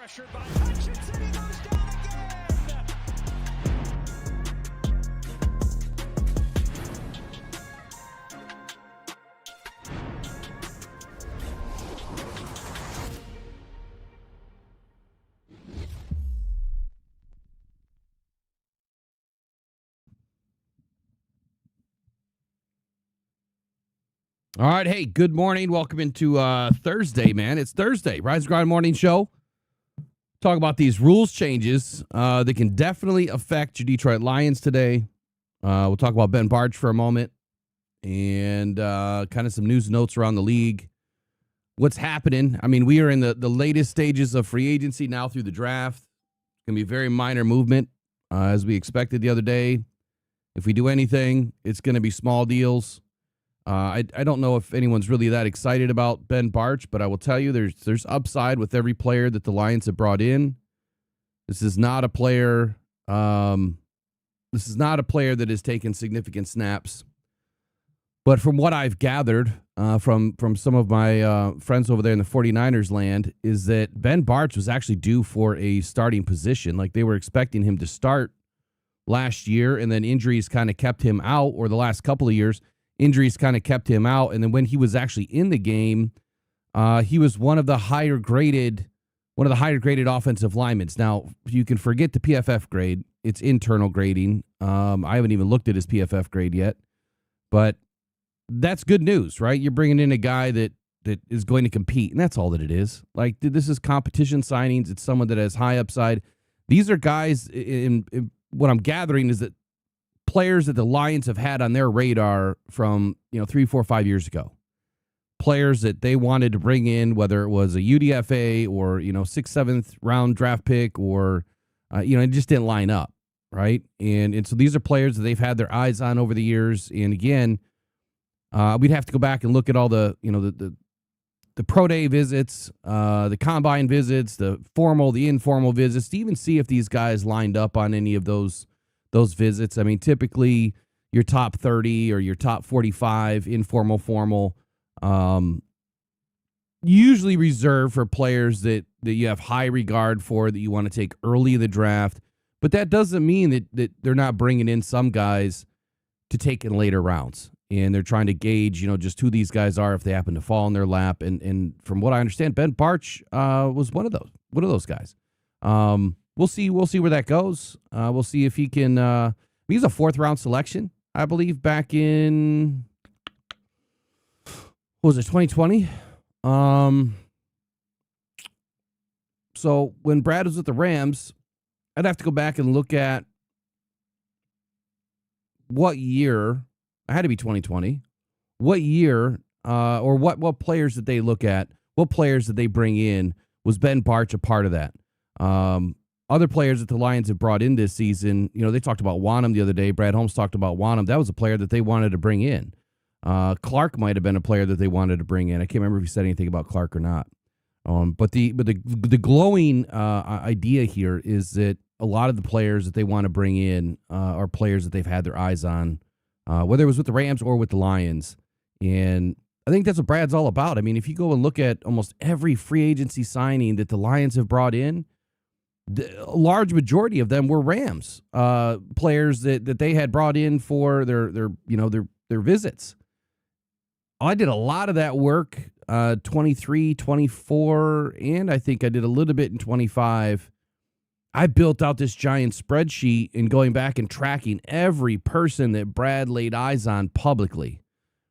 pressured by Hutchinson. He goes down again. All right. Hey, good morning. Welcome into Thursday, man. It's Thursday. Rise and Grind Morning Show. Talk about these rules changes. They can definitely affect your Detroit Lions today. We'll talk about Ben Bartch for a moment and kind of some news and notes around the league. What's happening? I mean, we are in the latest stages of free agency now through the draft. It's going to be very minor movement as we expected the other day. If we do anything, it's going to be small deals. I don't know if anyone's really that excited about Ben Bartch, but I will tell you there's upside with every player that the Lions have brought in. This is not a player. This is not a player that has taken significant snaps. But from what I've gathered from some of my friends over there in the 49ers land is that Ben Bartch was actually due for a starting position. Like they were expecting him to start last year, and then injuries kind of kept him out, or the last couple of years. Injuries kind of kept him out, and then when he was actually in the game, he was one of the higher graded offensive linemen. Now, you can forget the PFF grade; it's internal grading. I haven't even looked at his PFF grade yet, but that's good news, right? You're bringing in a guy that is going to compete, and that's all that it is. Like this is competition signings. It's someone that has high upside. These are guys. In what I'm gathering is that players that the Lions have had on their radar from 3, 4, 5 years ago. Players that they wanted to bring in, whether it was a UDFA or 6th, 7th round draft pick, or it just didn't line up, right? And so these are players that they've had their eyes on over the years. And again, we'd have to go back and look at all the pro day visits, the combine visits, the formal, the informal visits, to even see if these guys lined up on any of those visits. I mean, typically your top 30 or your top 45 informal, formal, usually reserved for players that you have high regard for, that you want to take early in the draft. But that doesn't mean that they're not bringing in some guys to take in later rounds. And they're trying to gauge, just who these guys are if they happen to fall in their lap. And from what I understand, Ben Bartch was one of those guys. We'll see where that goes. We'll see if he can. He's a 4th round selection, I believe, back in, what was it, 2020? So when Brad was with the Rams, I'd have to go back and look at what year. It had to be 2020. What year, or what players did they look at? What players did they bring in? Was Ben Bartch a part of that? Other players that the Lions have brought in this season, they talked about Wanham the other day. Brad Holmes talked about Wanham. That was a player that they wanted to bring in. Clark might have been a player that they wanted to bring in. I can't remember if he said anything about Clark or not. But the glowing idea here is that a lot of the players that they want to bring in are players that they've had their eyes on, whether it was with the Rams or with the Lions. And I think that's what Brad's all about. I mean, if you go and look at almost every free agency signing that the Lions have brought in, a large majority of them were Rams players that they had brought in for their visits. I did a lot of that work 23, 24, and I think I did a little bit in 25. I built out this giant spreadsheet and going back and tracking every person that Brad laid eyes on publicly,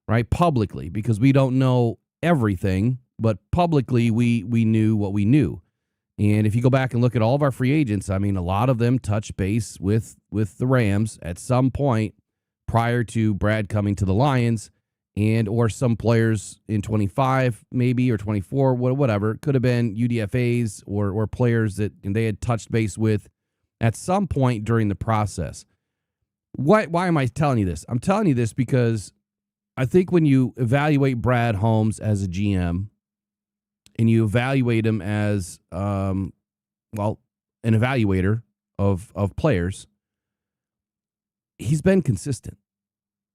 right? Publicly, because we don't know everything, but publicly we knew what we knew. And if you go back and look at all of our free agents, I mean, a lot of them touched base with the Rams at some point prior to Brad coming to the Lions, and or some players in 25 maybe, or 24, whatever. It could have been UDFAs or players that they had touched base with at some point during the process. Why am I telling you this? I'm telling you this because I think when you evaluate Brad Holmes as a GM, and you evaluate him as, an evaluator of players, he's been consistent.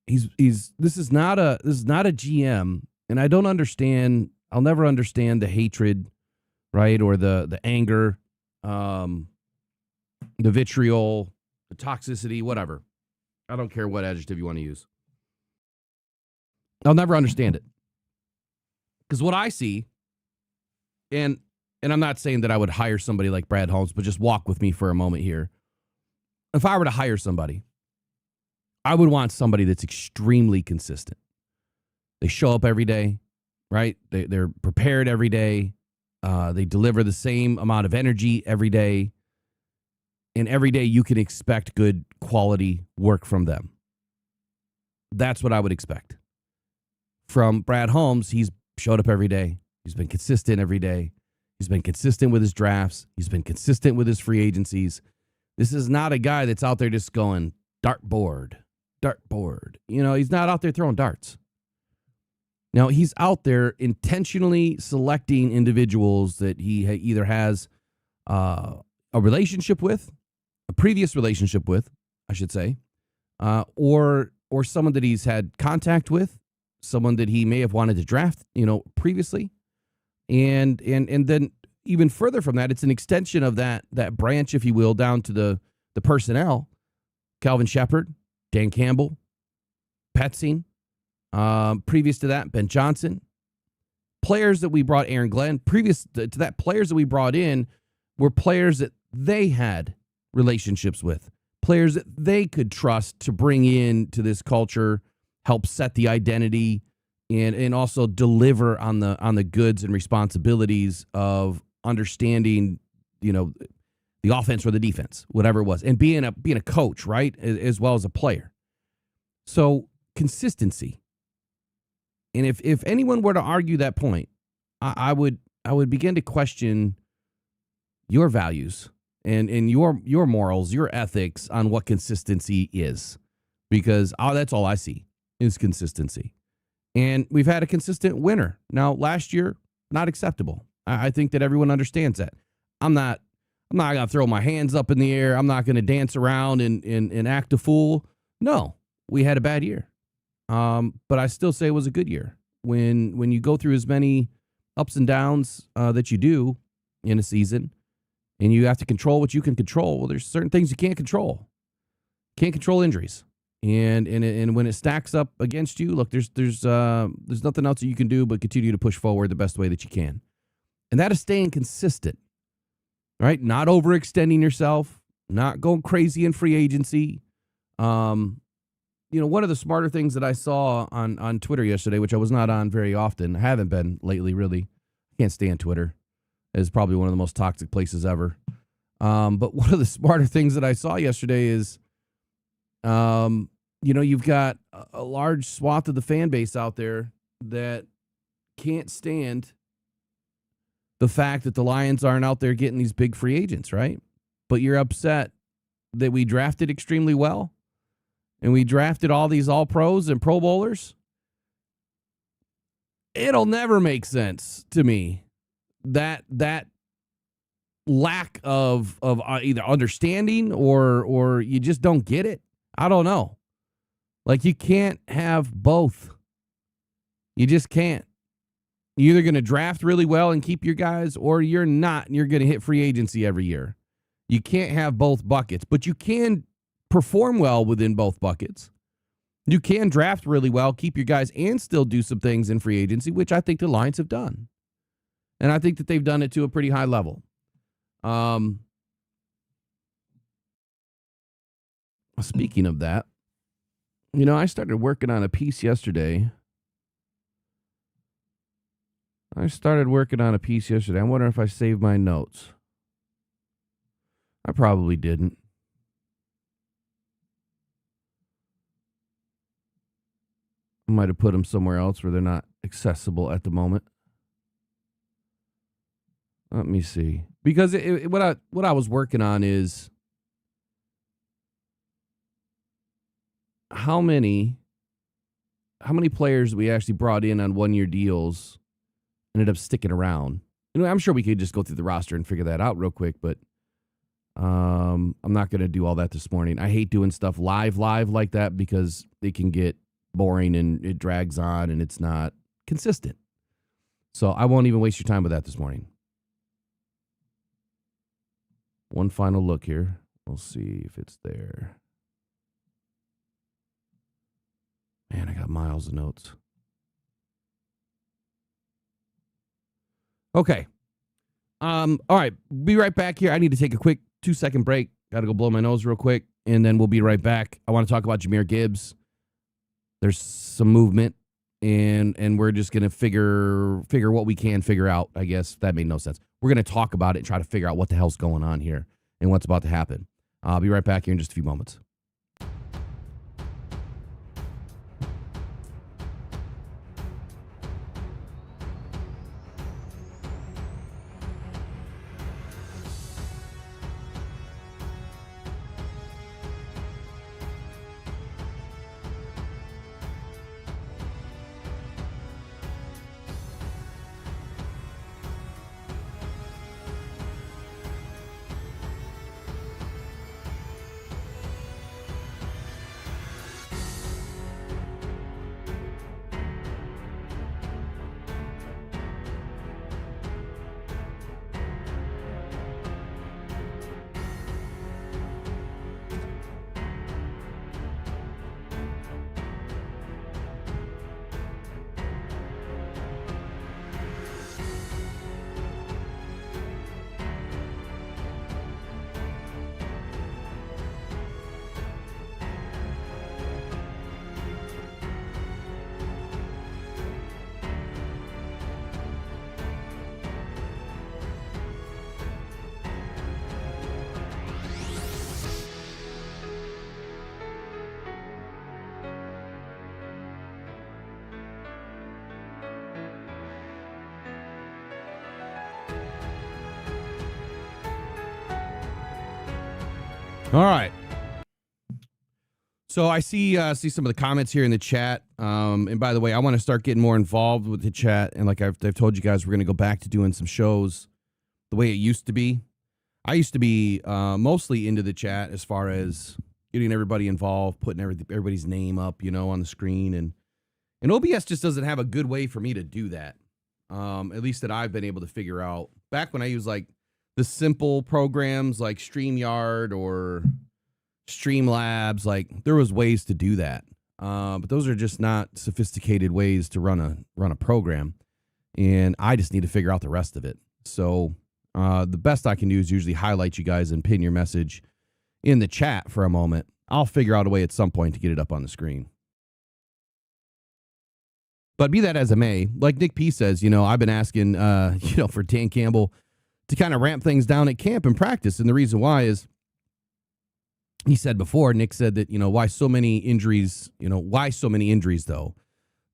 This is not a GM, and I don't understand. I'll never understand the hatred, right, or the anger the vitriol, the toxicity, whatever. I don't care what adjective you want to use. I'll never understand it. Because what I see, and I'm not saying that I would hire somebody like Brad Holmes, but just walk with me for a moment here. If I were to hire somebody, I would want somebody that's extremely consistent. They show up every day, right? They're prepared every day. They deliver the same amount of energy every day. And every day you can expect good quality work from them. That's what I would expect. From Brad Holmes, he's showed up every day. He's been consistent every day. He's been consistent with his drafts. He's been consistent with his free agencies. This is not a guy that's out there just going dartboard. You know, he's not out there throwing darts. Now, he's out there intentionally selecting individuals that he either has a relationship with, a previous relationship with, I should say, or someone that he's had contact with, someone that he may have wanted to draft, previously. And then even further from that, it's an extension of that branch, if you will, down to the personnel. Calvin Shepard, Dan Campbell, Petzing. Previous to that, Ben Johnson. Players that we brought, Aaron Glenn. Previous to that, players that we brought in were players that they had relationships with. Players that they could trust to bring in to this culture, help set the identity, and also deliver on the goods and responsibilities of understanding, the offense or the defense, whatever it was, and being a coach, right, as well as a player. So consistency. And if anyone were to argue that point, I would begin to question your values and your morals, your ethics on what consistency is, because that's all I see is consistency. And we've had a consistent winner. Now, last year, not acceptable. I think that everyone understands that. I'm not going to throw my hands up in the air. I'm not going to dance around and act a fool. No, we had a bad year. But I still say it was a good year. When you go through as many ups and downs that you do in a season, and you have to control what you can control, well, there's certain things you can't control. Can't control injuries. And when it stacks up against you, look, there's nothing else that you can do but continue to push forward the best way that you can. And that is staying consistent, right? Not overextending yourself, not going crazy in free agency. One of the smarter things that I saw on Twitter yesterday, which I was not on very often, I haven't been lately, really. Can't stand Twitter. It's probably one of the most toxic places ever. But one of the smarter things that I saw yesterday is, you've got a large swath of the fan base out there that can't stand the fact that the Lions aren't out there getting these big free agents, right? But you're upset that we drafted extremely well and we drafted all these all-pros and Pro Bowlers. It'll never make sense to me that lack of either understanding or you just don't get it. I don't know. Like, you can't have both. You just can't. You're either going to draft really well and keep your guys, or you're not, and you're going to hit free agency every year. You can't have both buckets, but you can perform well within both buckets. You can draft really well, keep your guys, and still do some things in free agency, which I think the Lions have done. And I think that they've done it to a pretty high level. Speaking of that, I started working on a piece yesterday. I wonder if I saved my notes. I probably didn't. I might have put them somewhere else where they're not accessible at the moment. Let me see. Because what I was working on is how many players we actually brought in on one-year deals ended up sticking around. I'm sure we could just go through the roster and figure that out real quick, but I'm not going to do all that this morning. I hate doing stuff live like that because it can get boring and it drags on and it's not consistent. So I won't even waste your time with that this morning. One final look here. We'll see if it's there. Man, I got miles of notes. Okay. All right. Be right back here. I need to take a quick 2-second break. Got to go blow my nose real quick, and then we'll be right back. I want to talk about Jahmyr Gibbs. There's some movement, and we're just gonna figure what we can figure out. I guess that made no sense. We're gonna talk about it and try to figure out what the hell's going on here and what's about to happen. I'll be right back here in just a few moments. All right. So I see some of the comments here in the chat. And by the way, I want to start getting more involved with the chat. And like I've told you guys, we're going to go back to doing some shows the way it used to be. I used to be mostly into the chat as far as getting everybody involved, putting everybody's name up, on the screen. And OBS just doesn't have a good way for me to do that. At least that I've been able to figure out. Back when I used like the simple programs like StreamYard or Streamlabs, like there was ways to do that. But those are just not sophisticated ways to run a program. And I just need to figure out the rest of it. So the best I can do is usually highlight you guys and pin your message in the chat for a moment. I'll figure out a way at some point to get it up on the screen. But be that as it may, like Nick P says, I've been asking, for Dan Campbell to kind of ramp things down at camp and practice. And the reason why is, he said before, Nick said that, why so many injuries, though?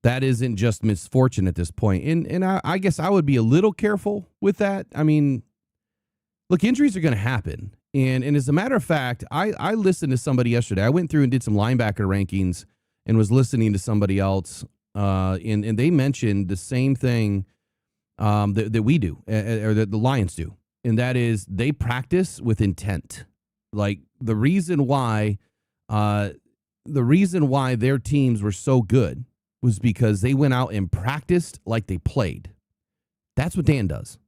That isn't just misfortune at this point. And I guess I would be a little careful with that. I mean, look, injuries are going to happen. And as a matter of fact, I listened to somebody yesterday. I went through and did some linebacker rankings and was listening to somebody else. And they mentioned the same thing that we do, or that the Lions do. And that is they practice with intent. Like the reason why their teams were so good was because they went out and practiced like they played. That's what Dan does.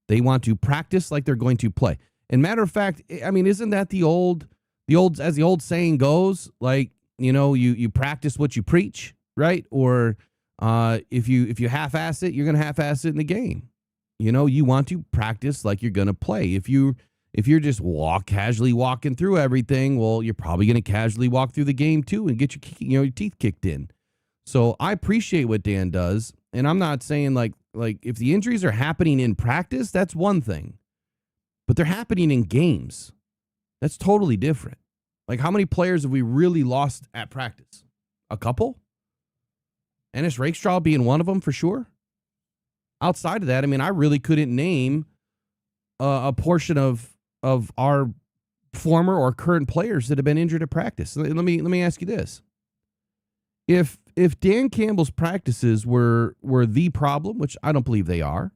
They want to practice like they're going to play. And matter of fact, I mean, isn't that the old as the old saying goes, like, you practice what you preach, right? Or if you half-ass it, you're going to half-ass it in the game. You want to practice like you're going to play. If you're just casually walking through everything, well, you're probably going to casually walk through the game too and get your teeth kicked in. So I appreciate what Dan does, and I'm not saying like if the injuries are happening in practice, that's one thing, but they're happening in games. That's totally different. Like, how many players have we really lost at practice? A couple? Ennis Rakestraw being one of them for sure. Outside of that, I mean, I really couldn't name a portion of our former or current players that have been injured at practice. Let me ask you this: if Dan Campbell's practices were the problem, which I don't believe they are,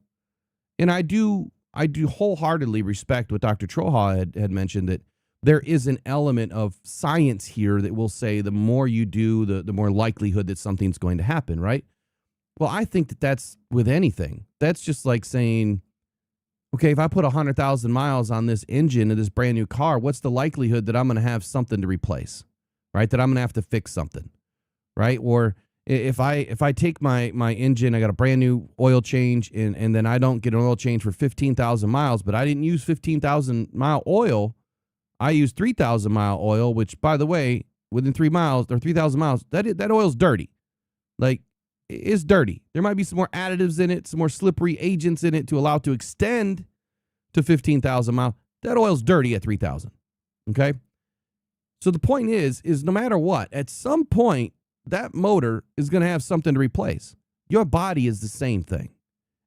and I do wholeheartedly respect what Dr. Troha had mentioned, that there is an element of science here that will say the more you do, the more likelihood that something's going to happen, right? Well, I think that that's with anything. That's just like saying, Okay, if I put 100,000 miles on this engine of this brand new car, what's the likelihood that I'm going to have something to replace, right? That I'm going to have to fix something, right? Or if I take my engine, I got a brand new oil change, and then I don't get an oil change for 15,000 miles, but I didn't use 15,000 mile oil. I used 3,000 mile oil, which, by the way, within 3 miles or 3,000 miles, that oil's dirty. Like, it's dirty. There might be some more additives in it, some more slippery agents in it to allow it to extend to 15,000 miles. That oil's dirty at 3,000. Okay? So the point is no matter what, at some point, that motor is going to have something to replace. Your body is the same thing.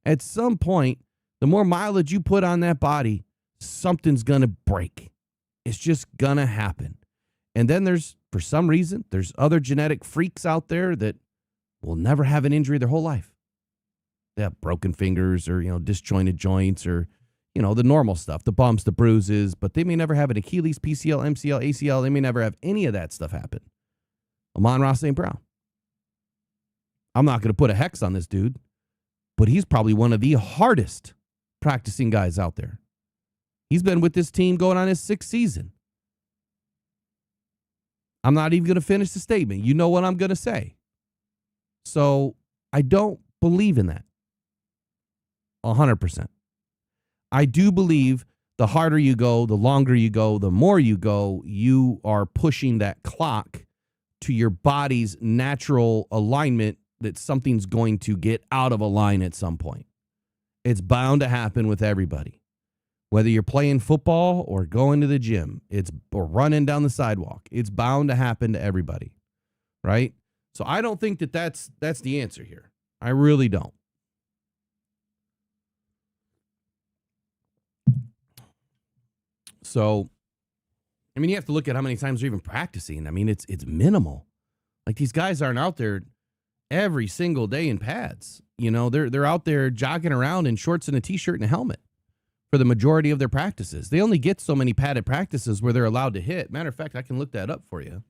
At some point, the more mileage you put on that body, something's going to break. It's just going to happen. And then for some reason, there's other genetic freaks out there that will never have an injury their whole life. They have broken fingers or, disjointed joints or, the normal stuff, the bumps, the bruises, but they may never have an Achilles, PCL, MCL, ACL. They may never have any of that stuff happen. Amon-Ra St. Brown. I'm not going to put a hex on this dude, but he's probably one of the hardest practicing guys out there. He's been with this team going on his 6th season. I'm not even going to finish the statement. You know what I'm going to say. So I don't believe in that 100%. I do believe the harder you go, the longer you go, the more you go, you are pushing that clock to your body's natural alignment that something's going to get out of a line at some point. It's bound to happen with everybody. Whether you're playing football or going to the gym, or running down the sidewalk, it's bound to happen to everybody, right? So I don't think that's the answer here. I really don't. So, I mean, you have to look at how many times they're even practicing. I mean, it's minimal. Like, these guys aren't out there every single day in pads. They're out there jogging around in shorts and a t-shirt and a helmet for the majority of their practices. They only get so many padded practices where they're allowed to hit. Matter of fact, I can look that up for you.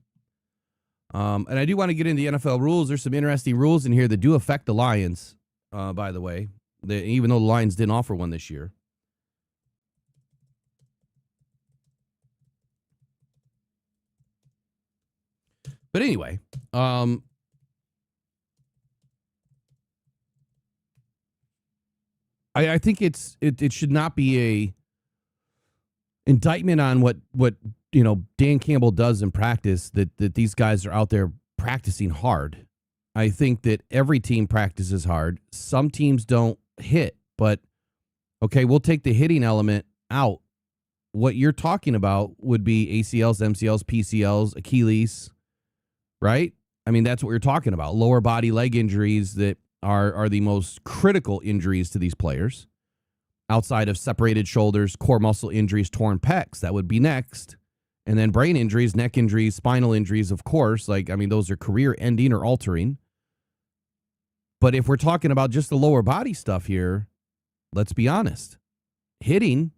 And I do want to get into the NFL rules. There's some interesting rules in here that do affect the Lions, by the way, even though the Lions didn't offer one this year. But anyway, I think it should not be a indictment on what Dan Campbell does in practice, that these guys are out there practicing hard. I think that every team practices hard. Some teams don't hit, but okay, we'll take the hitting element out. What you're talking about would be ACLs, MCLs, PCLs, Achilles, right? I mean, that's what we're talking about. Lower body leg injuries that are the most critical injuries to these players. Outside of separated shoulders, core muscle injuries, torn pecs, that would be next. And then brain injuries, neck injuries, spinal injuries, of course. Those are career ending or altering. But if we're talking about just the lower body stuff here, let's be honest. Hitting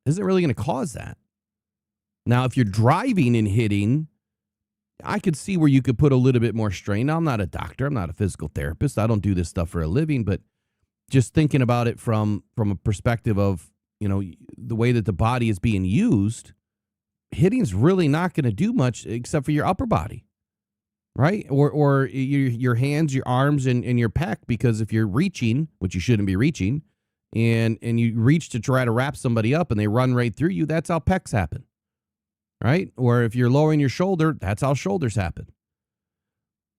isn't really going to cause that. Now, if you're driving and hitting, I could see where you could put a little bit more strain. Now, I'm not a doctor. I'm not a physical therapist. I don't do this stuff for a living. But just thinking about it from a perspective of, the way that the body is being used, hitting's really not going to do much except for your upper body, right? Or your hands, your arms, and your pec, because if you're reaching, which you shouldn't be reaching, and you reach to try to wrap somebody up and they run right through you, that's how pecs happen. Right? Or if you're lowering your shoulder, that's how shoulders happen.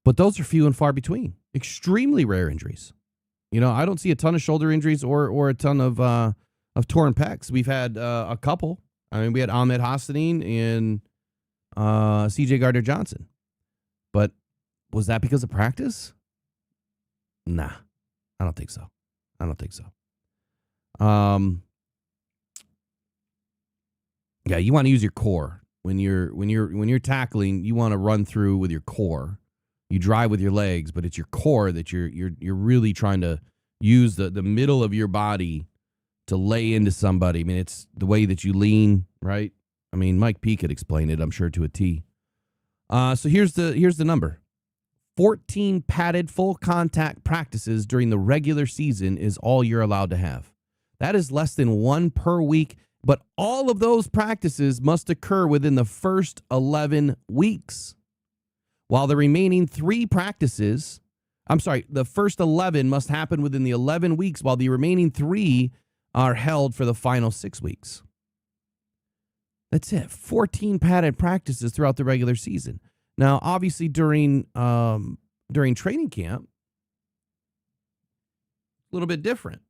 But those are few and far between. Extremely rare injuries. I don't see a ton of shoulder injuries or a ton of torn pecs. We've had a couple. We had Ahmed Hassanin and CJ Gardner-Johnson. But was that because of practice? Nah, I don't think so. Yeah, you want to use your core. When you're tackling, you want to run through with your core. You drive with your legs, but it's your core that you're really trying to use the middle of your body to lay into somebody. It's the way that you lean, right? Mike P could explain it, I'm sure, to a T. So here's the number. 14 padded full contact practices during the regular season is all you're allowed to have. That is less than 1 per week, but all of those practices must occur within the first 11 weeks. While the remaining 3 practices, the first 11 must happen within the 11 weeks, while the remaining 3 are held for the final 6 weeks. That's it. 14 padded practices throughout the regular season. Now, obviously, during training camp, a little bit different.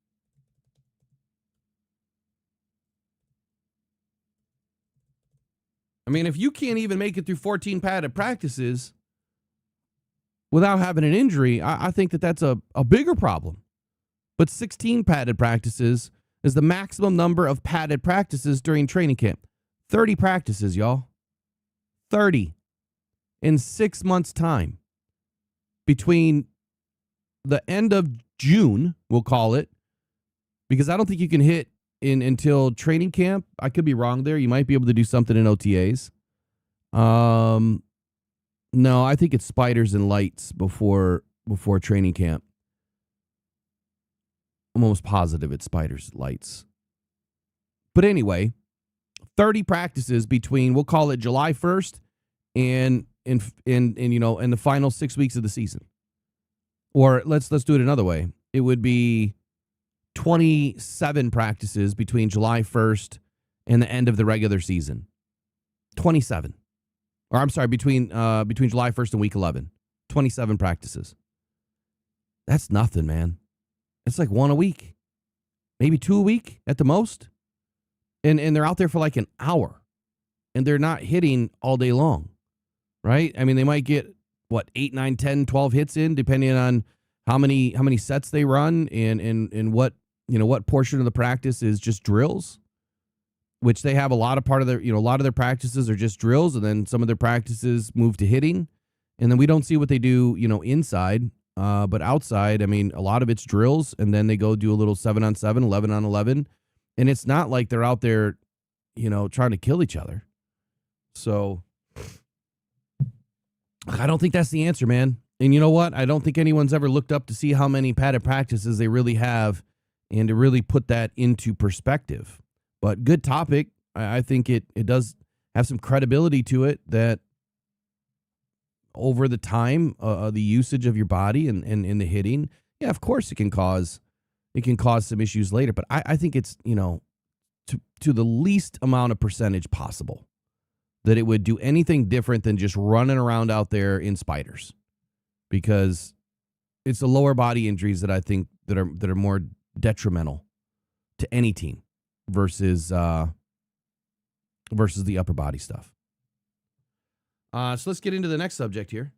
I mean, if you can't even make it through 14 padded practices without having an injury, I think that's a bigger problem. But 16 padded practices is the maximum number of padded practices during training camp. 30 practices, y'all. 30 in 6 months' time. Between the end of June, we'll call it, because I don't think you can hit until training camp. I could be wrong there. You might be able to do something in OTAs. No, I think it's spiders and lights before training camp. I'm almost positive it's spiders, lights. But anyway, 30 practices between, we'll call it July 1st and the final 6 weeks of the season. Or let's do it another way. It would be 27 practices between July 1st and the end of the regular season. 27. Or I'm sorry, between July 1st and week 11. 27 practices. That's nothing, man. It's like 1 a week. Maybe 2 a week at the most. And they're out there for like an hour. And they're not hitting all day long. Right? I mean, they might get 8, 9, 10, 12 hits in, depending on how many sets they run and what portion of the practice is just drills, which they have a lot of their practices are just drills, and then some of their practices move to hitting, and then we don't see what they do, inside, but outside, I mean, a lot of it's drills, and then they go do a little 7-on-7, 11-on-11, and it's not like they're out there, trying to kill each other. So I don't think that's the answer, man. And you know what? I don't think anyone's ever looked up to see how many padded practices they really have and to really put that into perspective. But good topic. I think it does have some credibility to it that over the time, the usage of your body and in the hitting, yeah, of course it can cause some issues later. But I think it's, to the least amount of percentage possible that it would do anything different than just running around out there in spiders, because it's the lower body injuries that I think that are more detrimental to any team versus the upper body stuff. So let's get into the next subject here.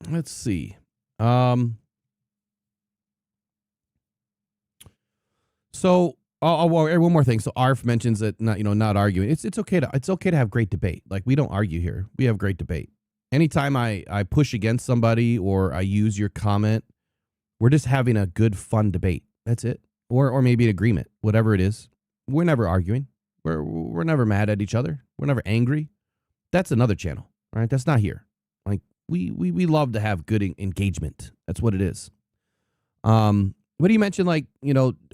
Let's see. So, one more thing. So, Arf mentions that not arguing. It's okay to have great debate. Like, we don't argue here. We have great debate. Anytime I push against somebody or I use your comment, we're just having a good, fun debate. That's it. Or maybe an agreement, whatever it is. We're never arguing. We're never mad at each other. We're never angry. That's another channel, right? That's not here. Like, we love to have good engagement. That's what it is. What do you mention? Like,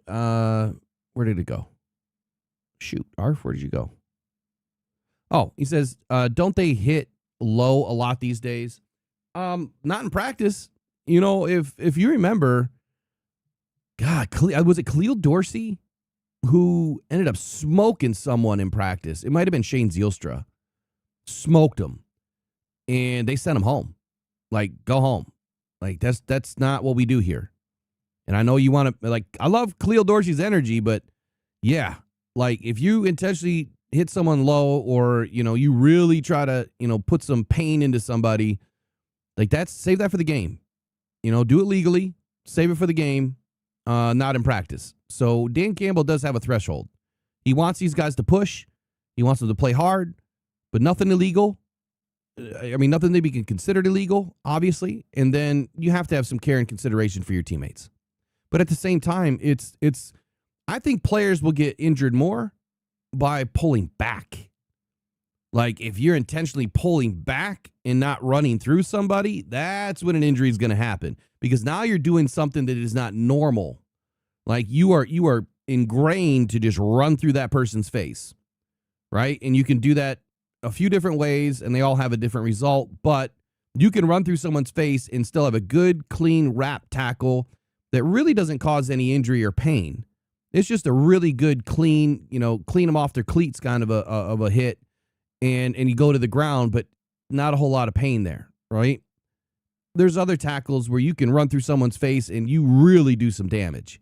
where did it go? Shoot, Arf, where did you go? Oh, he says, don't they hit low a lot these days? Not in practice. If you remember, God, was it Khalil Dorsey who ended up smoking someone in practice? It might have been Shane Zielstra. Smoked him. And they sent him home. Like, go home. Like, that's not what we do here. And I know you want to, like, I love Khalil Dorsey's energy, but yeah, like, if you intentionally hit someone low or, you really try to, put some pain into somebody, like, save that for the game. Do it legally, save it for the game, not in practice. So Dan Campbell does have a threshold. He wants these guys to push. He wants them to play hard, but nothing illegal. I mean, nothing that we can consider illegal, obviously. And then you have to have some care and consideration for your teammates. But at the same time, I think players will get injured more by pulling back. Like if you're intentionally pulling back and not running through somebody, that's when an injury is going to happen, because now you're doing something that is not normal. Like you are ingrained to just run through that person's face, right? And you can do that a few different ways and they all have a different result, but you can run through someone's face and still have a good, clean wrap tackle that really doesn't cause any injury or pain. It's just a really good, clean, clean them off their cleats kind of a hit. And you go to the ground, but not a whole lot of pain there, right? There's other tackles where you can run through someone's face and you really do some damage.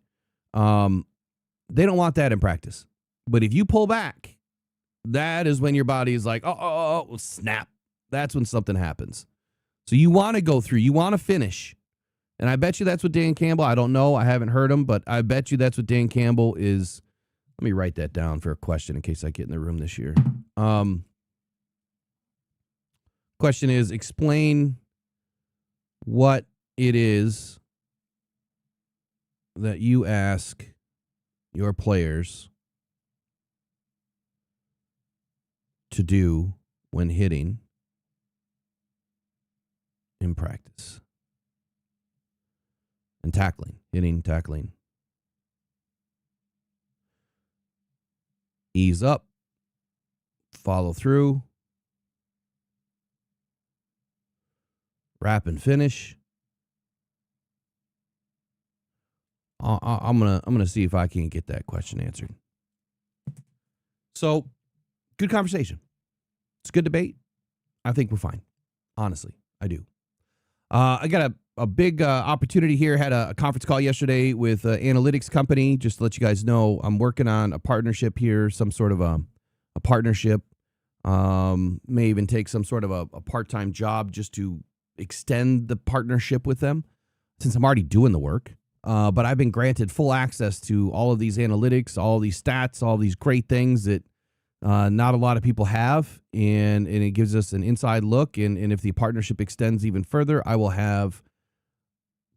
They don't want that in practice. But if you pull back, that is when your body is like, oh, snap. That's when something happens. So you want to go through. You want to finish. And I bet you that's what Dan Campbell, I don't know, I haven't heard him, but I bet you that's what Dan Campbell is. Let me write that down for a question in case I get in the room this year. Question is, explain what it is that you ask your players to do when hitting in practice and tackling. Ease up, follow through, wrap and finish. I'm gonna see if I can get that question answered. So, good conversation. It's a good debate. I think we're fine. Honestly, I do. I got a big opportunity here. Had a conference call yesterday with an analytics company. Just to let you guys know, I'm working on a partnership here, some sort of a partnership. May even take some sort of a part-time job just to extend the partnership with them, since I'm already doing the work. But I've been granted full access to all of these analytics, all these stats, all these great things that not a lot of people have. And it gives us an inside look. And if the partnership extends even further, I will have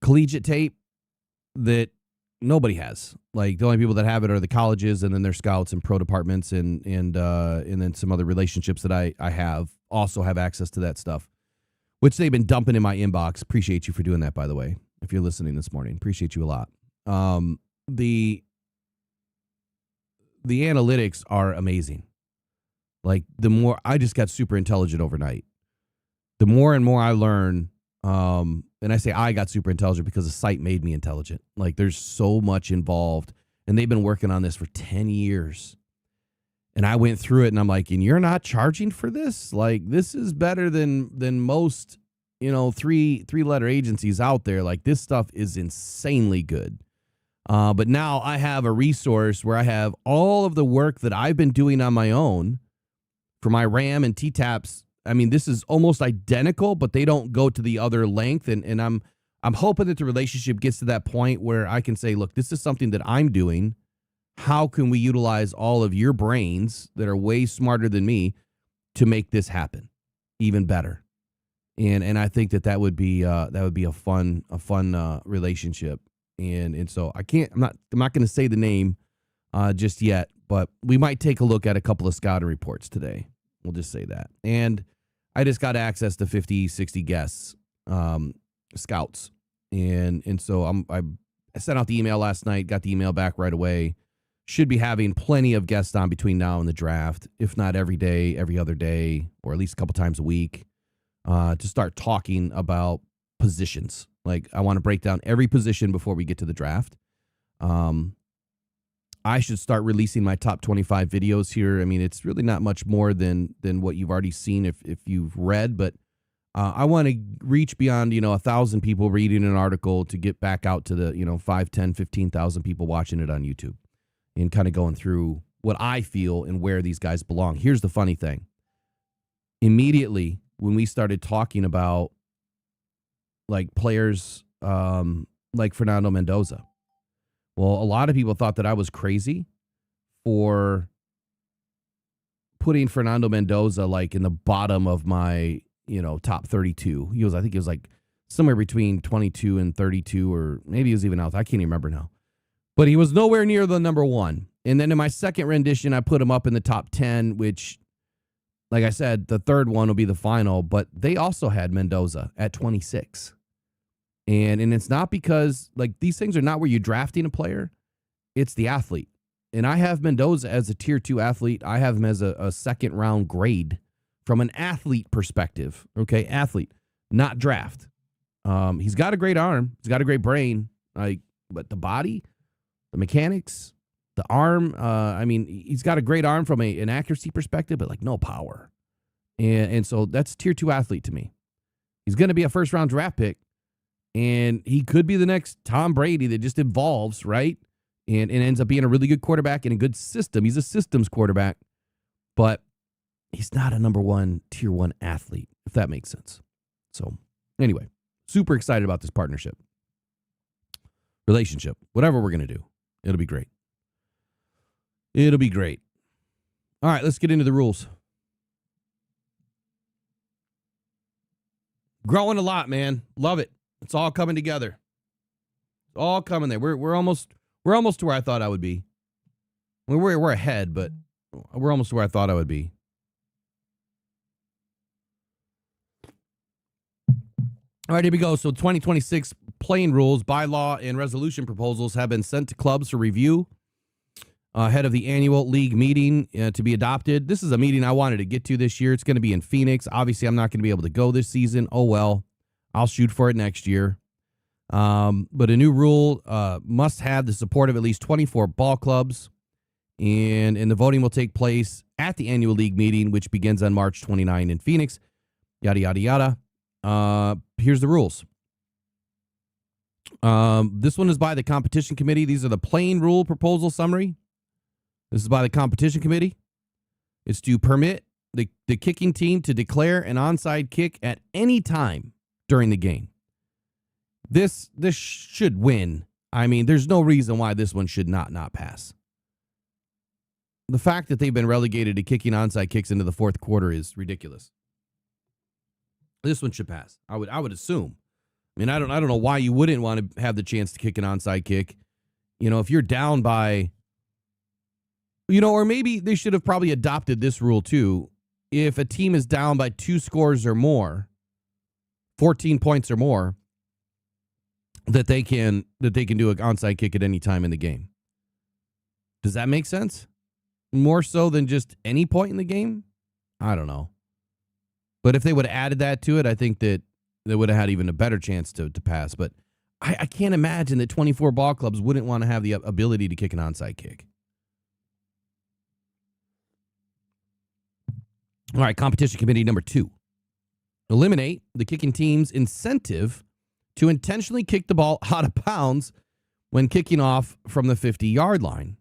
collegiate tape that nobody has. Like the only people that have it are the colleges and then their scouts and pro departments and then some other relationships that I have also have access to that stuff, which they've been dumping in my inbox. Appreciate you for doing that, by the way. If you're listening this morning, appreciate you a lot. The analytics are amazing. Like the more I just got super intelligent overnight, the more and more I learn. And I say I got super intelligent because the site made me intelligent. Like there's so much involved, and they've been working on this for 10 years. And I went through it and I'm like, and you're not charging for this? Like this is better than most, three letter agencies out there. Like this stuff is insanely good. But now I have a resource where I have all of the work that I've been doing on my own for my RAM and T-Taps. I mean, this is almost identical, but they don't go to the other length. And I'm hoping that the relationship gets to that point where I can say, look, this is something that I'm doing. How can we utilize all of your brains that are way smarter than me to make this happen even better? And I think that would be a fun relationship. And so I'm not going to say the name just yet, but we might take a look at a couple of scouting reports today. We'll just say that. And I just got access to 50, 60 guests, scouts. And so I sent out the email last night, got the email back right away. Should be having plenty of guests on between now and the draft, if not every day, every other day, or at least a couple times a week, to start talking about positions. Like I want to break down every position before we get to the draft. I should start releasing my top 25 videos here. I mean, it's really not much more than what you've already seen if you've read, but I want to reach beyond, 1,000 people reading an article to get back out to the, 5, 10, 15,000 people watching it on YouTube and kind of going through what I feel and where these guys belong. Here's the funny thing. Immediately when we started talking about like players like Fernando Mendoza, well, a lot of people thought that I was crazy for putting Fernando Mendoza like in the bottom of my, top 32. I think he was like somewhere between 22 and 32, or maybe he was even out. I can't even remember now. But he was nowhere near the number one. And then in my second rendition, I put him up in the top 10, which like I said, the third one will be the final, but they also had Mendoza at 26. And it's not because, like, these things are not where you're drafting a player. It's the athlete. And I have Mendoza as a tier 2 athlete. I have him as a second round grade from an athlete perspective. Okay, athlete, not draft. He's got a great arm. He's got a great brain. But the body, the mechanics, the arm. I mean, he's got a great arm from an accuracy perspective, but like no power. And so that's tier 2 athlete to me. He's going to be a first round draft pick, and he could be the next Tom Brady that just evolves, right? And ends up being a really good quarterback in a good system. He's a systems quarterback, but he's not a number 1 tier 1 athlete, if that makes sense. So anyway, super excited about this partnership, relationship, whatever we're going to do. It'll be great. It'll be great. All right, let's get into the rules. Growing a lot, man. Love it. It's all coming together. It's all coming there. We're almost to where I thought I would be. I mean, we're ahead, but we're almost to where I thought I would be. All right, here we go. So 2026 playing rules, bylaw, and resolution proposals have been sent to clubs for review ahead of the annual league meeting to be adopted. This is a meeting I wanted to get to this year. It's going to be in Phoenix. Obviously, I'm not going to be able to go this season. Oh, well. I'll shoot for it next year. But a new rule must have the support of at least 24 ball clubs, and the voting will take place at the annual league meeting, which begins on March 29 in Phoenix. Yada, yada, yada. Here's the rules. This one is by the competition committee. These are the playing rule proposal summary. This is by the competition committee. It's to permit the kicking team to declare an onside kick at any time during the game. This should win. I mean, there's no reason why this one should not pass. The fact that they've been relegated to kicking onside kicks into the fourth quarter is ridiculous. This one should pass. I would assume. I mean, I don't know why you wouldn't want to have the chance to kick an onside kick. You know, if you're down by, or maybe they should have probably adopted this rule too. If a team is down by 2 scores or more, 14 points or more, that they can do an onside kick at any time in the game. Does that make sense? More so than just any point in the game? I don't know. But if they would have added that to it, I think that they would have had even a better chance to pass. But I can't imagine that 24 ball clubs wouldn't want to have the ability to kick an onside kick. All right, competition committee number 2. Eliminate the kicking team's incentive to intentionally kick the ball out of bounds when kicking off from the 50-yard line.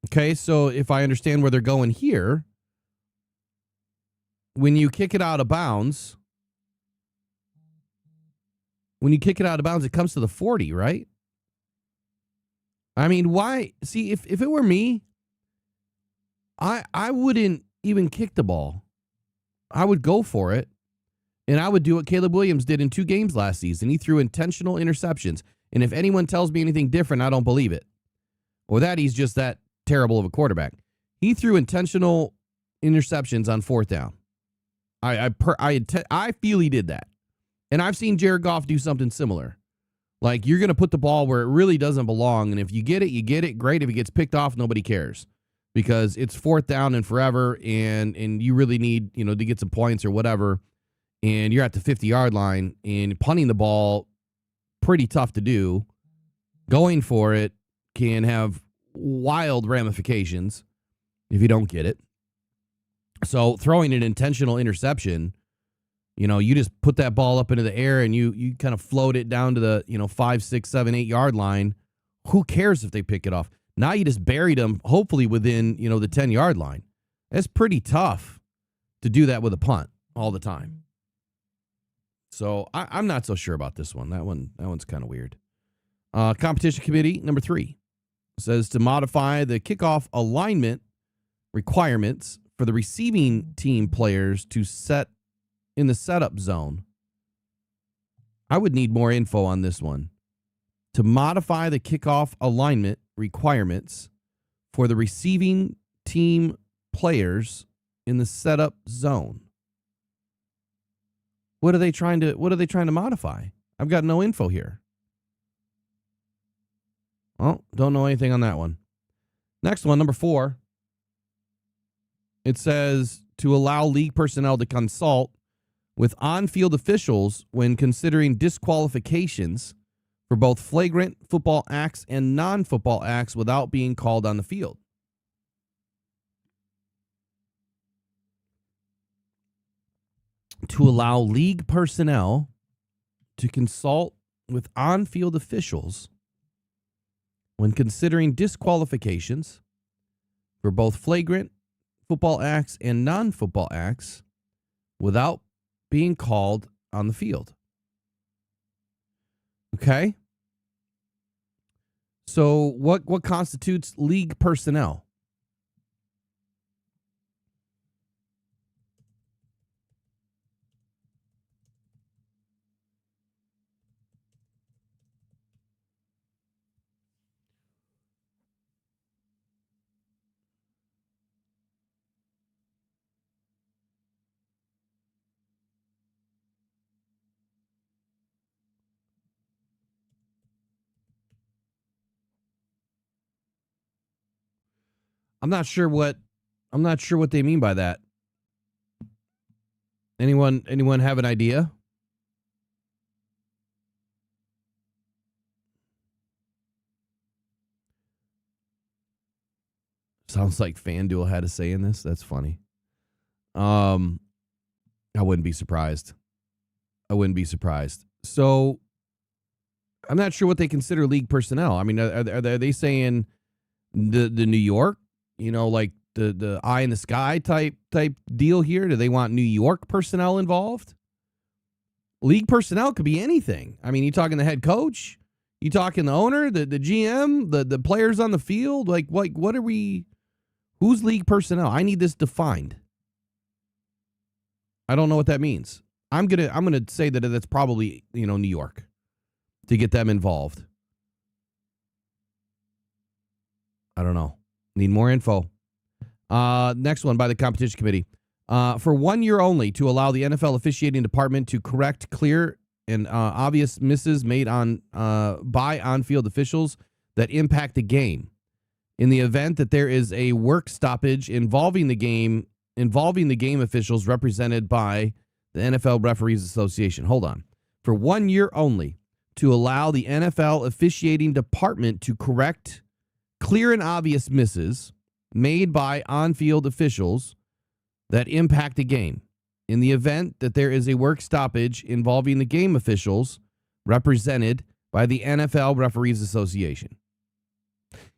Okay, so if I understand where they're going here, when you kick it out of bounds, it comes to the 40, right? I mean, why? See, if it were me, I wouldn't even kick the ball. I would go for it, and I would do what Caleb Williams did in 2 games last season. He threw intentional interceptions, and if anyone tells me anything different, I don't believe it. Or that he's just that terrible of a quarterback. He threw intentional interceptions on 4th down. I feel he did that. And I've seen Jared Goff do something similar. Like, you're going to put the ball where it really doesn't belong, and if you get it, you get it. Great. If it gets picked off, nobody cares. Because it's 4th down and forever, and you really need, to get some points or whatever, and you're at the 50-yard line, and punting the ball, pretty tough to do. Going for it can have wild ramifications if you don't get it. So throwing an intentional interception, you just put that ball up into the air and you kind of float it down to the, 5, 6, 7, 8-yard line. Who cares if they pick it off? Now you just buried them, hopefully within, the 10-yard line. It's pretty tough to do that with a punt all the time. So I'm not so sure about this one. That one's kind of weird. Competition committee number 3 says to modify the kickoff alignment requirements for the receiving team players to set in the setup zone. I would need more info on this one. To modify the kickoff alignment requirements for the receiving team players in the setup zone. What are they trying to modify? I've got no info here. Well, don't know anything on that one. Next one, number 4. It says to allow league personnel to consult with on-field officials when considering disqualifications for both flagrant football acts and non-football acts without being called on the field. To allow league personnel to consult with on-field officials when considering disqualifications for both flagrant football acts and non-football acts without being called on the field. Okay? So what constitutes league personnel? I'm not sure what they mean by that. Anyone have an idea? Sounds like FanDuel had a say in this. That's funny. I wouldn't be surprised. So I'm not sure what they consider league personnel. I mean, are they saying the New York, like the eye in the sky type deal here? Do they want New York personnel involved? League personnel could be anything. I mean, you talking the head coach? You talking the owner, the GM, the players on the field? Like what are we? Who's league personnel? I need this defined. I don't know what that means. I'm gonna say that that's probably New York to get them involved. I don't know. Need more info. Next one by the competition committee. For 1 year only to allow the NFL officiating department to correct clear and obvious misses made by on-field officials that impact the game. In the event that there is a work stoppage involving the game officials represented by the NFL Referees Association. Hold on. For 1 year only to allow the NFL officiating department to correct clear and obvious misses made by on-field officials that impact the game. In the event that there is a work stoppage involving the game officials represented by the NFL Referees Association.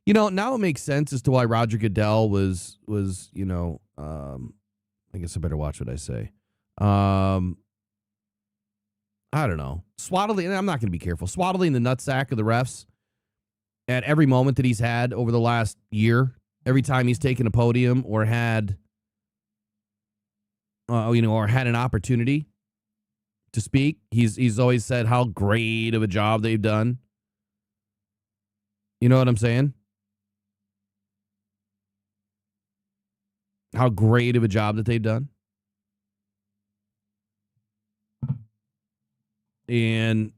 Now it makes sense as to why Roger Goodell was I guess I better watch what I say. I don't know. Swaddling, and I'm not going to be careful. Swaddling the nutsack of the refs at every moment that he's had over the last year, every time he's taken a podium or had an opportunity to speak, he's always said how great of a job they've done. You know what I'm saying? How great of a job that they've done. And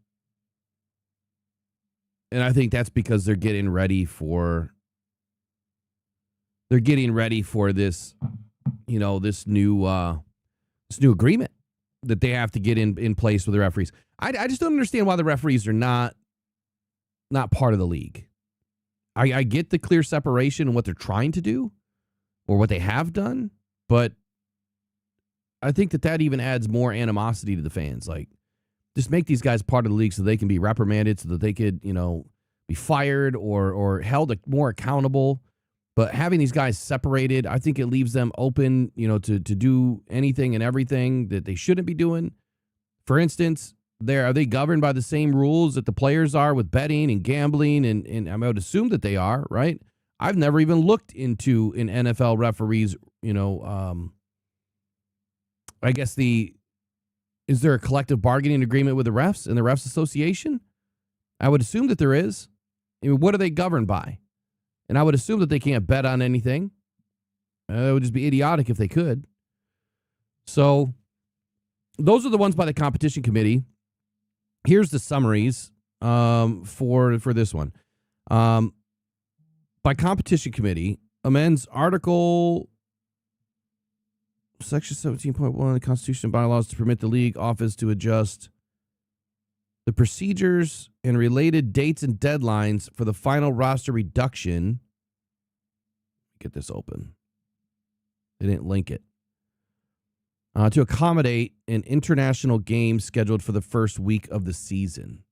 I think that's because they're getting ready for this, this new agreement that they have to get in place with the referees. I just don't understand why the referees are not part of the league. I get the clear separation and what they're trying to do or what they have done, but I think that even adds more animosity to the fans. Like, just make these guys part of the league so they can be reprimanded, so that they could, be fired or held more accountable. But having these guys separated, I think it leaves them open, to do anything and everything that they shouldn't be doing. For instance, are they governed by the same rules that the players are with betting and gambling? And I would assume that they are, right? I've never even looked into an NFL referee's, I guess is there a collective bargaining agreement with the refs and the refs association? I would assume that there is. I mean, what are they governed by? And I would assume that they can't bet on anything. It would just be idiotic if they could. So those are the ones by the competition committee. Here's the summaries for this one. By competition committee, amends Article Section 17.1 of the Constitution and bylaws to permit the league office to adjust the procedures and related dates and deadlines for the final roster reduction. Get this open. They didn't link it. To accommodate an international game scheduled for the first week of the season.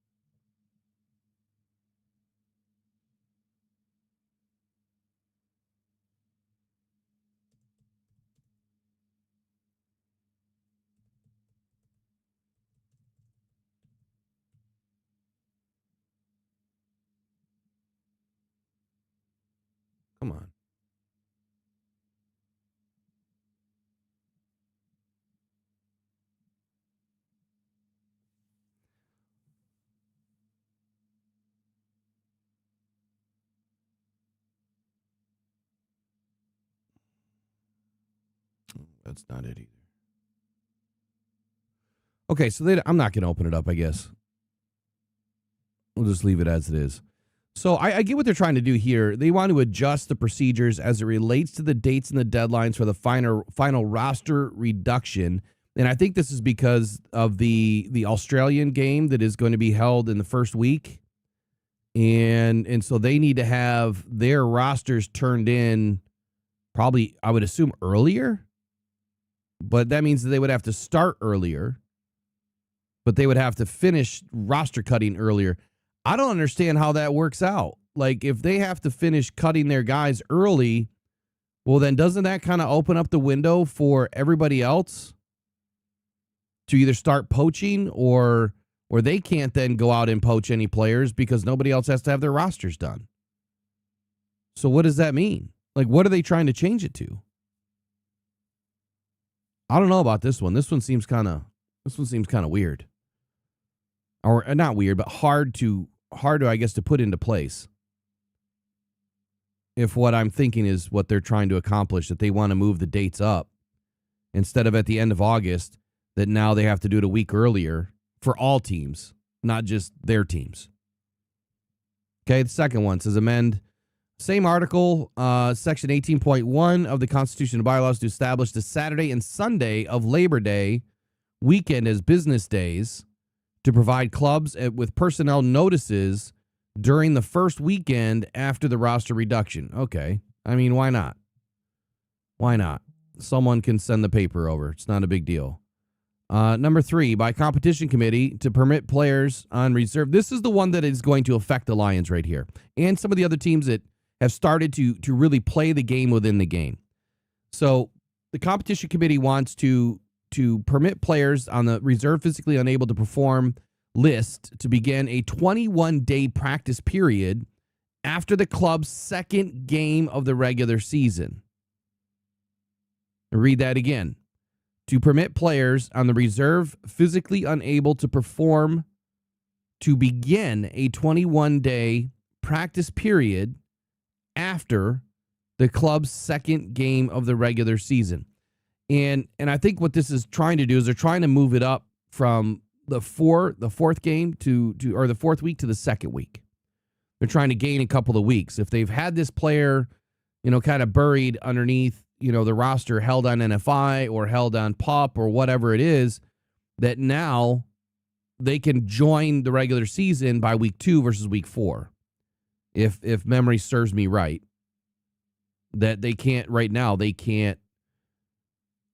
Come on. That's not it either. Okay, so I'm not going to open it up, I guess. We'll just leave it as it is. So I get what they're trying to do here. They want to adjust the procedures as it relates to the dates and the deadlines for the final roster reduction. And I think this is because of the Australian game that is going to be held in the first week. And so they need to have their rosters turned in probably, I would assume, earlier. But that means that they would have to start earlier. But they would have to finish roster cutting earlier. I don't understand how that works out. Like, if they have to finish cutting their guys early, well, then doesn't that kind of open up the window for everybody else to either start poaching or they can't then go out and poach any players because nobody else has to have their rosters done? So what does that mean? Like, what are they trying to change it to? I don't know about this one. This one seems kind of weird. Or not weird, but hard to, I guess, to put into place. If what I'm thinking is what they're trying to accomplish, that they want to move the dates up instead of at the end of August, that now they have to do it a week earlier for all teams, not just their teams. Okay, the second one says amend same article, section 18.1 of the Constitution and bylaws to establish the Saturday and Sunday of Labor Day weekend as business days, to provide clubs with personnel notices during the first weekend after the roster reduction. Okay. I mean, why not? Why not? Someone can send the paper over. It's not a big deal. Number 3, by competition committee to permit players on reserve. This is the one that is going to affect the Lions right here and some of the other teams that have started to really play the game within the game. So the competition committee wants to permit players on the reserve physically unable to perform list to begin a 21-day practice period after the club's second game of the regular season. I'll read that again. To permit players on the reserve physically unable to perform to begin a 21-day practice period after the club's second game of the regular season. And I think what this is trying to do is they're trying to move it up from the fourth game or the fourth week to the second week. They're trying to gain a couple of weeks. If they've had this player, kind of buried underneath, the roster held on NFI or held on PUP or whatever it is, that now they can join the regular season by week 2 versus week 4. If memory serves me right, that they can't right now, they can't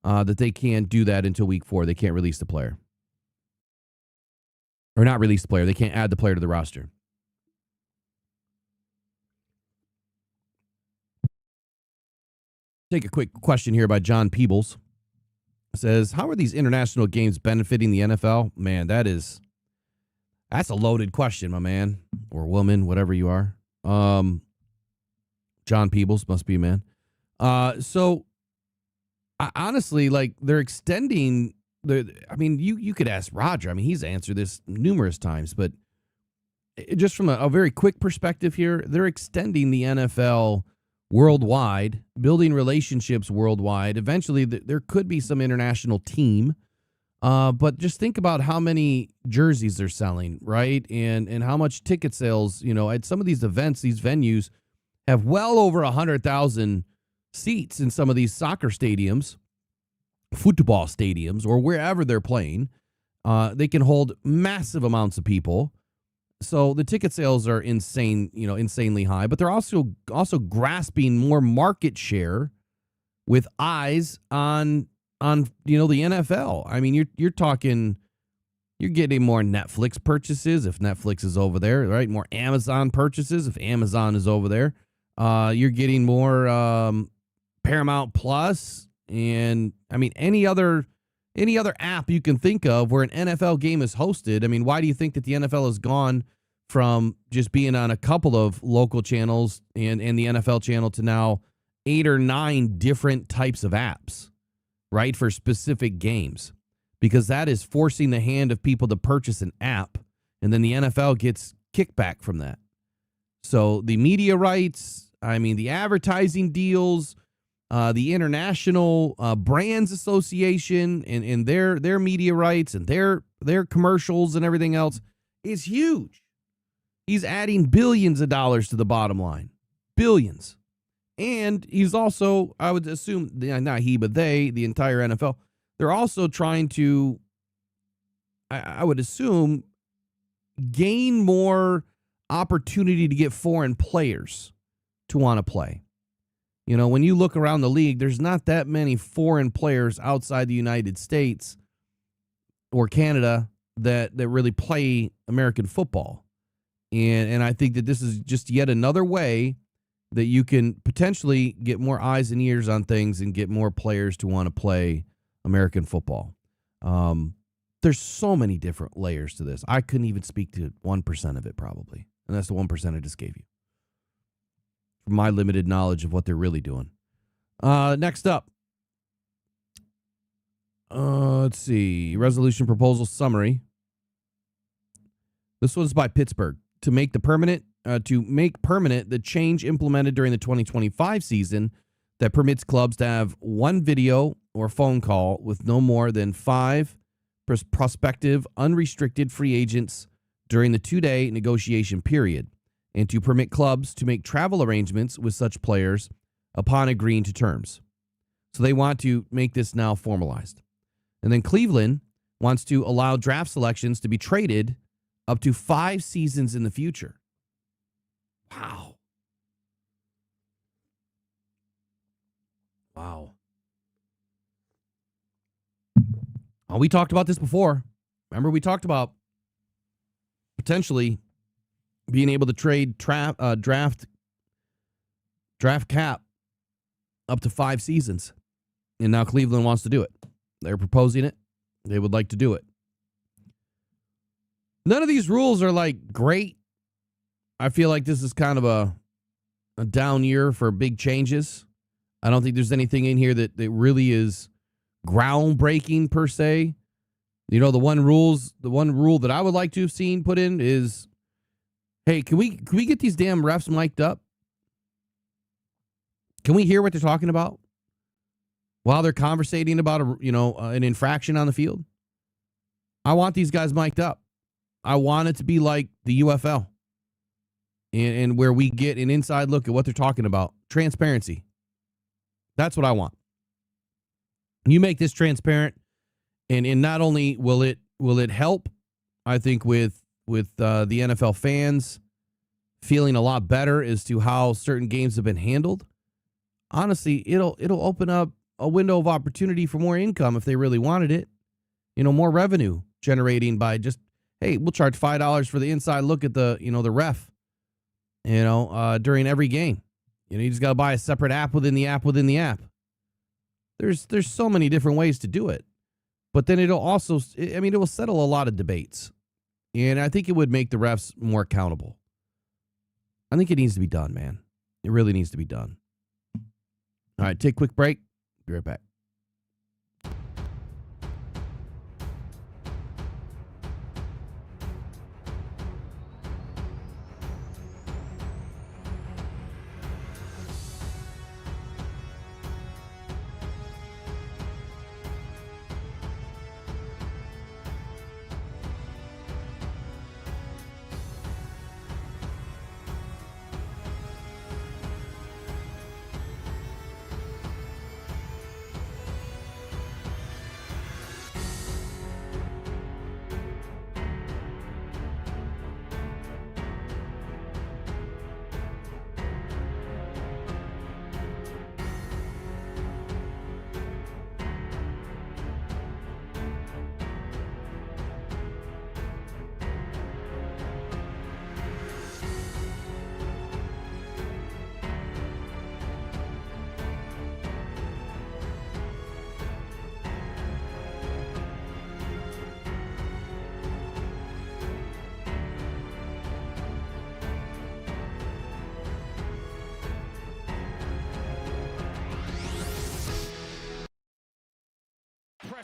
do that until week 4. They can't release the player. Or not release the player. They can't add the player to the roster. Take a quick question here by John Peebles. It says, how are these international games benefiting the NFL? Man, that's a loaded question, my man. Or woman, whatever you are. John Peebles must be a man. So honestly, like, they're extending you could ask Roger. I mean, he's answered this numerous times, but just from a very quick perspective here, they're extending the NFL worldwide, building relationships worldwide. Eventually, there could be some international team. But just think about how many jerseys they're selling, right? And how much ticket sales, at some of these events, these venues have well over 100,000 seats in some of these soccer stadiums, football stadiums, or wherever they're playing. They can hold massive amounts of people. So the ticket sales are insane, insanely high, but they're also grasping more market share with eyes on the NFL. I mean, you're talking, you're getting more Netflix purchases if Netflix is over there, right? More Amazon purchases if Amazon is over there. You're getting more Paramount Plus, and I mean any other app you can think of where an NFL game is hosted. I mean, why do you think that the NFL has gone from just being on a couple of local channels and the NFL channel to now 8 or 9 different types of apps, right, for specific games? Because that is forcing the hand of people to purchase an app, and then the NFL gets kickback from that. So the media rights, I mean, the advertising deals, the International Brands Association and their media rights and their commercials and everything else is huge. He's adding billions of dollars to the bottom line. Billions. And he's also, I would assume, not he, but they, the entire NFL, they're also trying to, I would assume, gain more opportunity to get foreign players to want to play. When you look around the league, there's not that many foreign players outside the United States or Canada that really play American football. And I think that this is just yet another way that you can potentially get more eyes and ears on things and get more players to want to play American football. There's so many different layers to this. I couldn't even speak to 1% of it probably. And that's the 1% I just gave you. From my limited knowledge of what they're really doing. Next up. Let's see. Resolution proposal summary. This one's by Pittsburgh. To make permanent the change implemented during the 2025 season that permits clubs to have one video or phone call with no more than 5 prospective unrestricted free agents during the 2-day negotiation period, and to permit clubs to make travel arrangements with such players upon agreeing to terms. So they want to make this now formalized. And then Cleveland wants to allow draft selections to be traded up to 5 seasons in the future. Wow. Wow. Well, we talked about this before. Remember, we talked about potentially being able to trade draft cap up to 5 seasons. And now Cleveland wants to do it. They're proposing it. They would like to do it. None of these rules are like great. I feel like this is kind of a down year for big changes. I don't think there's anything in here that really is groundbreaking per se. The one rule that I would like to have seen put in is, hey, can we get these damn refs mic'd up? Can we hear what they're talking about while they're conversating about an infraction on the field? I want these guys mic'd up. I want it to be like the UFL, and where we get an inside look at what they're talking about. Transparency. That's what I want. You make this transparent, and not only will it help, I think, with the NFL fans feeling a lot better as to how certain games have been handled. Honestly, it'll open up a window of opportunity for more income if they really wanted it. More revenue generating by just, hey, we'll charge $5 for the inside look at the ref, during every game. You just got to buy a separate app within the app within the app. There's so many different ways to do it. But then it will settle a lot of debates. And I think it would make the refs more accountable. I think it needs to be done, man. It really needs to be done. All right, take a quick break. Be right back.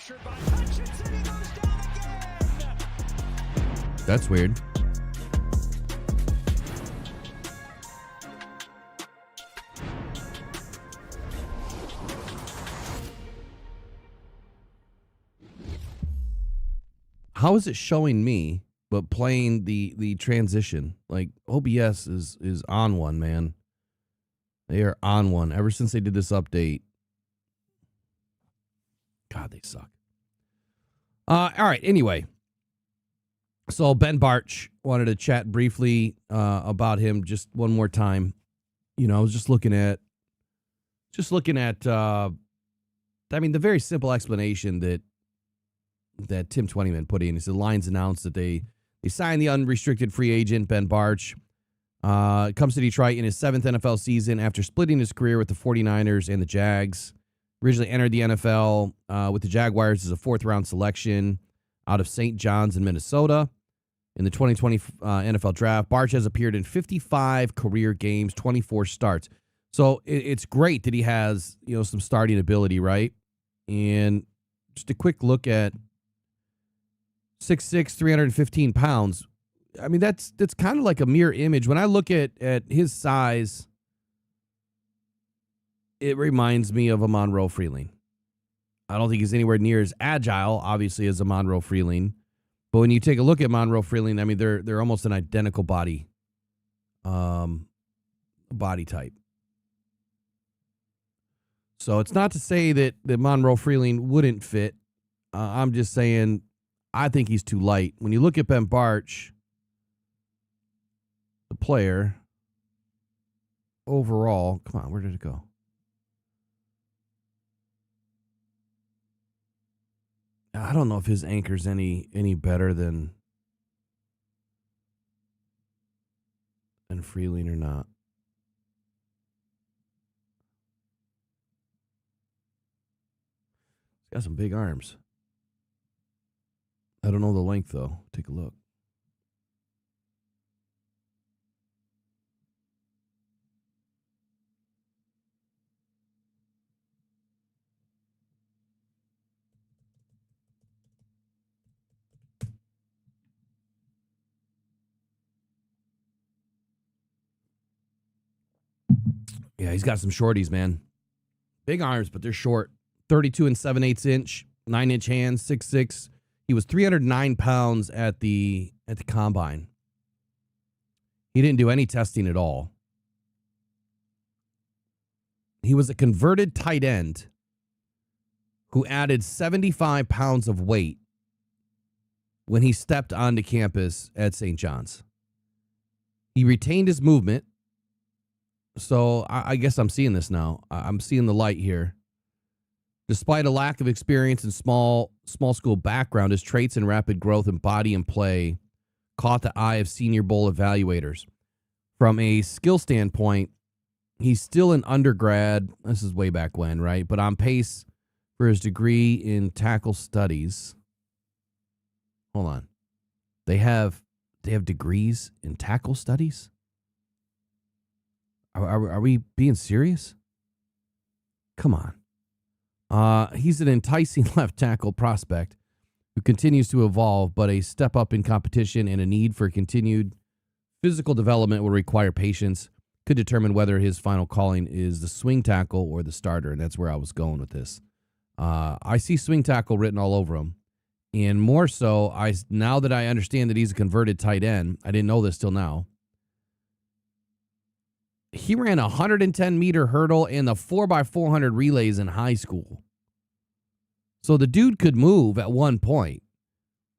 Pressured by Hutchinson, he goes down again. That's weird. How is it showing me, but playing the transition? Like, OBS is on one, man. They are on one. Ever since they did this update. God, they suck. All right, anyway. So Ben Bartch wanted to chat briefly about him just one more time. You know, I was just looking at I mean, the very simple explanation that Tim Twentyman put in. He said, Lions announced that they signed the unrestricted free agent, Ben Bartch. Comes to Detroit in his 7th NFL season after splitting his career with the 49ers and the Jags. Originally entered the NFL with the Jaguars as a 4th-round selection out of St. John's in Minnesota. In the 2020 NFL Draft, Bartch has appeared in 55 career games, 24 starts. So it's great that he has, you know, some starting ability, right? And just a quick look at 6'6", 315 pounds. I mean, that's kind of like a mirror image. When I look at his size, it reminds me of a Monroe Freeling. I don't think he's anywhere near as agile, obviously, as a Monroe Freeling. But when you take a look at Monroe Freeling, I mean, they're almost an identical body type. So it's not to say that Monroe Freeling wouldn't fit. I'm just saying I think he's too light. When you look at Ben Bartch, the player, overall, come on, where did it go? I don't know if his anchor's any better than Freeling or not. He's got some big arms. I don't know the length, though. Take a look. Yeah, he's got some shorties, man. Big arms, but they're short. 32 7/8 inch, 9-inch hands, 6'6". He was 309 pounds at the combine. He didn't do any testing at all. He was a converted tight end who added 75 pounds of weight when he stepped onto campus at St. John's. He retained his movement. So I guess I'm seeing this now. I'm seeing the light here. Despite a lack of experience and small school background, his traits and rapid growth in body and play caught the eye of Senior Bowl evaluators. From a skill standpoint, he's still an undergrad. This is way back when, right? But on pace for his degree in tackle studies. Hold on. They have degrees in tackle studies? Are we being serious? Come on. He's an enticing left tackle prospect who continues to evolve, but a step up in competition and a need for continued physical development will require patience, could determine whether his final calling is the swing tackle or the starter, and that's where I was going with this. I see swing tackle written all over him, and more so, now that I understand that he's a converted tight end, I didn't know this till now, he ran a 110-meter hurdle and the 4x400 relays in high school. So the dude could move at one point,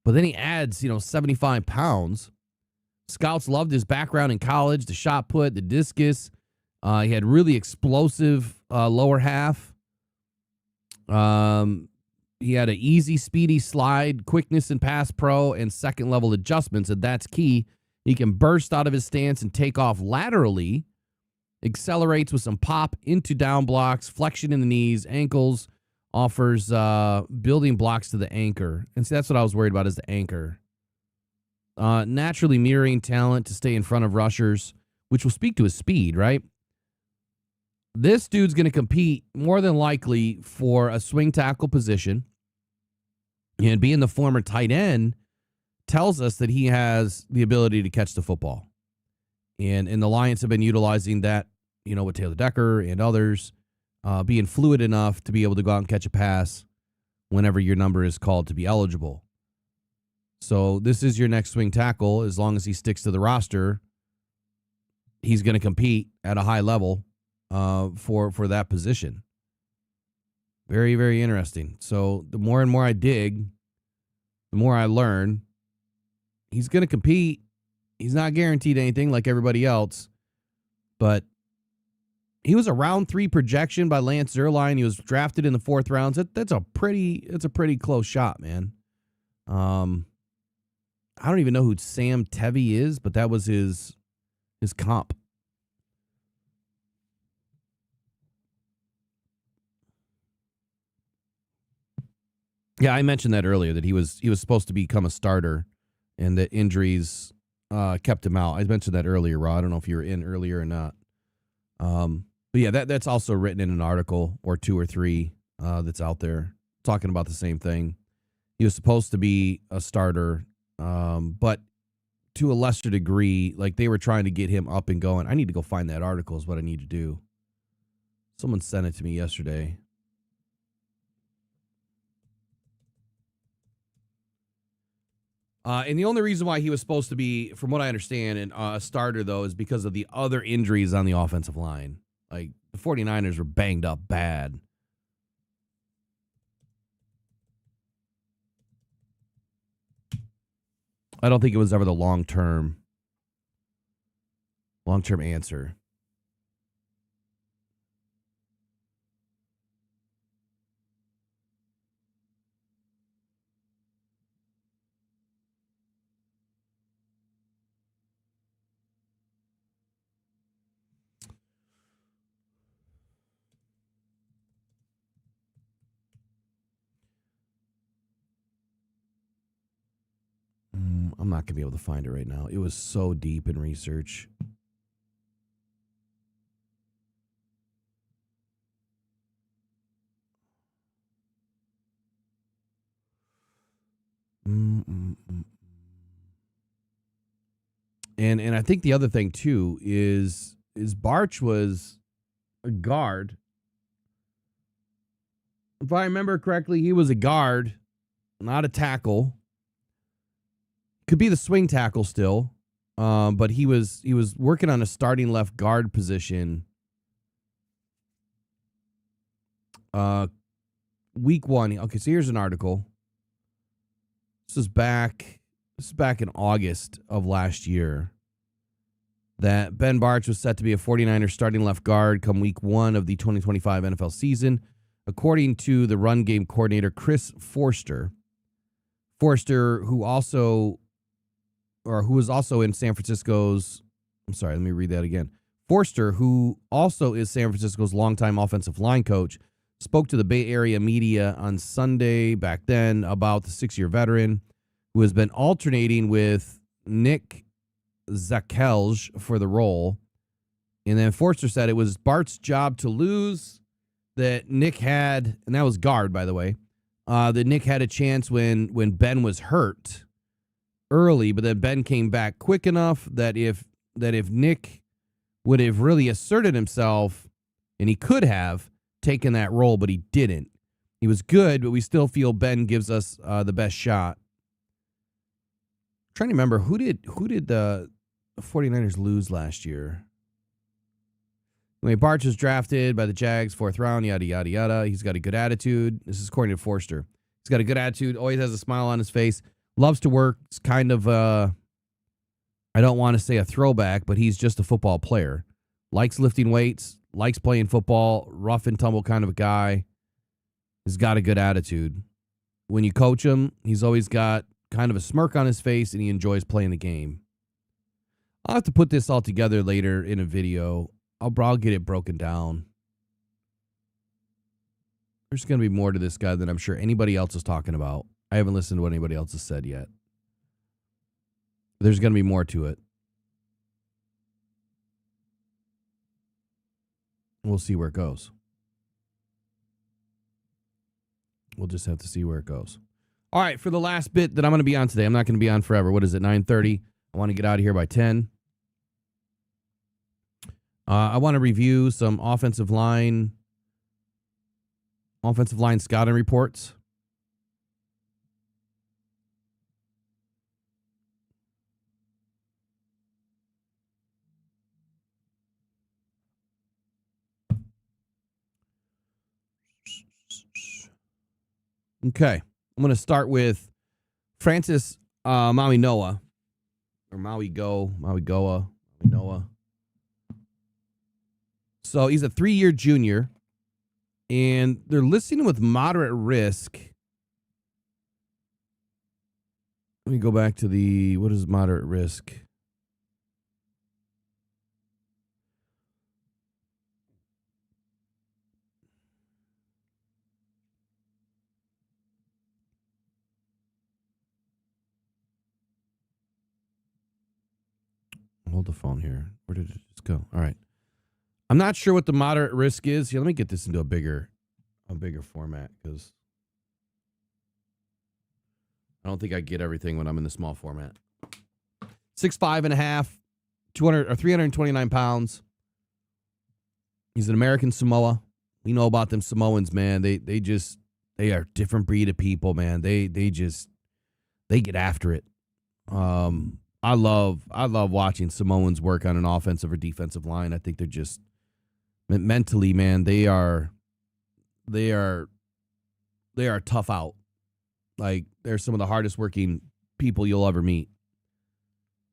but then he adds, 75 pounds. Scouts loved his background in college, the shot put, the discus. He had really explosive lower half. He had an easy, speedy slide, quickness in pass pro, and second-level adjustments, and that's key. He can burst out of his stance and take off laterally. Accelerates with some pop into down blocks, flexion in the knees, ankles, offers building blocks to the anchor. And see, that's what I was worried about is the anchor. Naturally mirroring talent to stay in front of rushers, which will speak to his speed, right? This dude's going to compete more than likely for a swing tackle position. And being the former tight end tells us that he has the ability to catch the football. And the Lions have been utilizing that, with Taylor Decker and others, being fluid enough to be able to go out and catch a pass whenever your number is called to be eligible. So this is your next swing tackle. As long as he sticks to the roster, he's going to compete at a high level for that position. Very, very interesting. So the more and more I dig, the more I learn. He's going to compete. He's not guaranteed anything like everybody else, but he was a round 3 projection by Lance Zierlein. He was drafted in the 4th round. That's a pretty close shot, man. I don't even know who Sam Tevy is, but that was his comp. Yeah, I mentioned that earlier, that he was supposed to become a starter and that injuries kept him out. I mentioned that earlier, Rod. I don't know if you were in earlier or not. But yeah, that's also written in an article or 2 or 3 that's out there talking about the same thing. He was supposed to be a starter, but to a lesser degree, like they were trying to get him up and going. I need to go find that article is what I need to do. Someone sent it to me yesterday. And the only reason why he was supposed to be, from what I understand, a starter, though, is because of the other injuries on the offensive line. Like, the 49ers were banged up bad. I don't think it was ever the long-term answer. I'm not going to be able to find it right now. It was so deep in research. And I think the other thing too is Bartch was a guard. If I remember correctly, he was a guard, not a tackle. Could be the swing tackle still, but he was working on a starting left guard position. Week 1. Okay, so here's an article. This is back in August of last year. That Ben Bartch was set to be a 49er starting left guard come week 1 of the 2025 NFL season, according to the run game coordinator Chris Forster. Forster, who was also in San Francisco's, I'm sorry, let me read that again. Forster, who also is San Francisco's longtime offensive line coach, spoke to the Bay Area media on Sunday back then about the 6-year veteran who has been alternating with Nick Zakelj for the role. And then Forster said it was Bart's job to lose, that Nick had, and that was guard, by the way, that Nick had a chance when Ben was hurt early, but then Ben came back quick enough that if Nick would have really asserted himself, and he could have taken that role, but he didn't. He was good, but we still feel Ben gives us the best shot. I'm trying to remember who did the 49ers lose last year? Anyway, Bartch was drafted by the Jags, 4th round, yada, yada, yada. He's got a good attitude. This is according to Forster. He's got a good attitude, always has a smile on his face, loves to work. It's kind of, I don't want to say a throwback, but he's just a football player. Likes lifting weights, likes playing football, rough and tumble kind of a guy. He's got a good attitude. When you coach him, he's always got kind of a smirk on his face, and he enjoys playing the game. I'll have to put this all together later in a video. I'll get it broken down. There's going to be more to this guy than I'm sure anybody else is talking about. I haven't listened to what anybody else has said yet. There's going to be more to it. We'll see where it goes. We'll just have to see where it goes. All right, for the last bit that I'm going to be on today, I'm not going to be on forever. What is it, 9:30? I want to get out of here by 10. I want to review some offensive line scouting reports. Okay, I'm going to start with Francis Maui Noah, or Maui Goa. So he's a 3-year junior, and they're listing him with moderate risk. Let me go back to what is moderate risk? Hold the phone here. Where did it just go? All right. I'm not sure what the moderate risk is. Here, let me get this into a bigger format, because I don't think I get everything when I'm in the small format. 6'5.5", 329 pounds. He's an American Samoa. We know about them Samoans, man. They are a different breed of people, man. They get after it. I love watching Samoans work on an offensive or defensive line. I think they're just mentally, man, they are tough out. Like, they're some of the hardest working people you'll ever meet.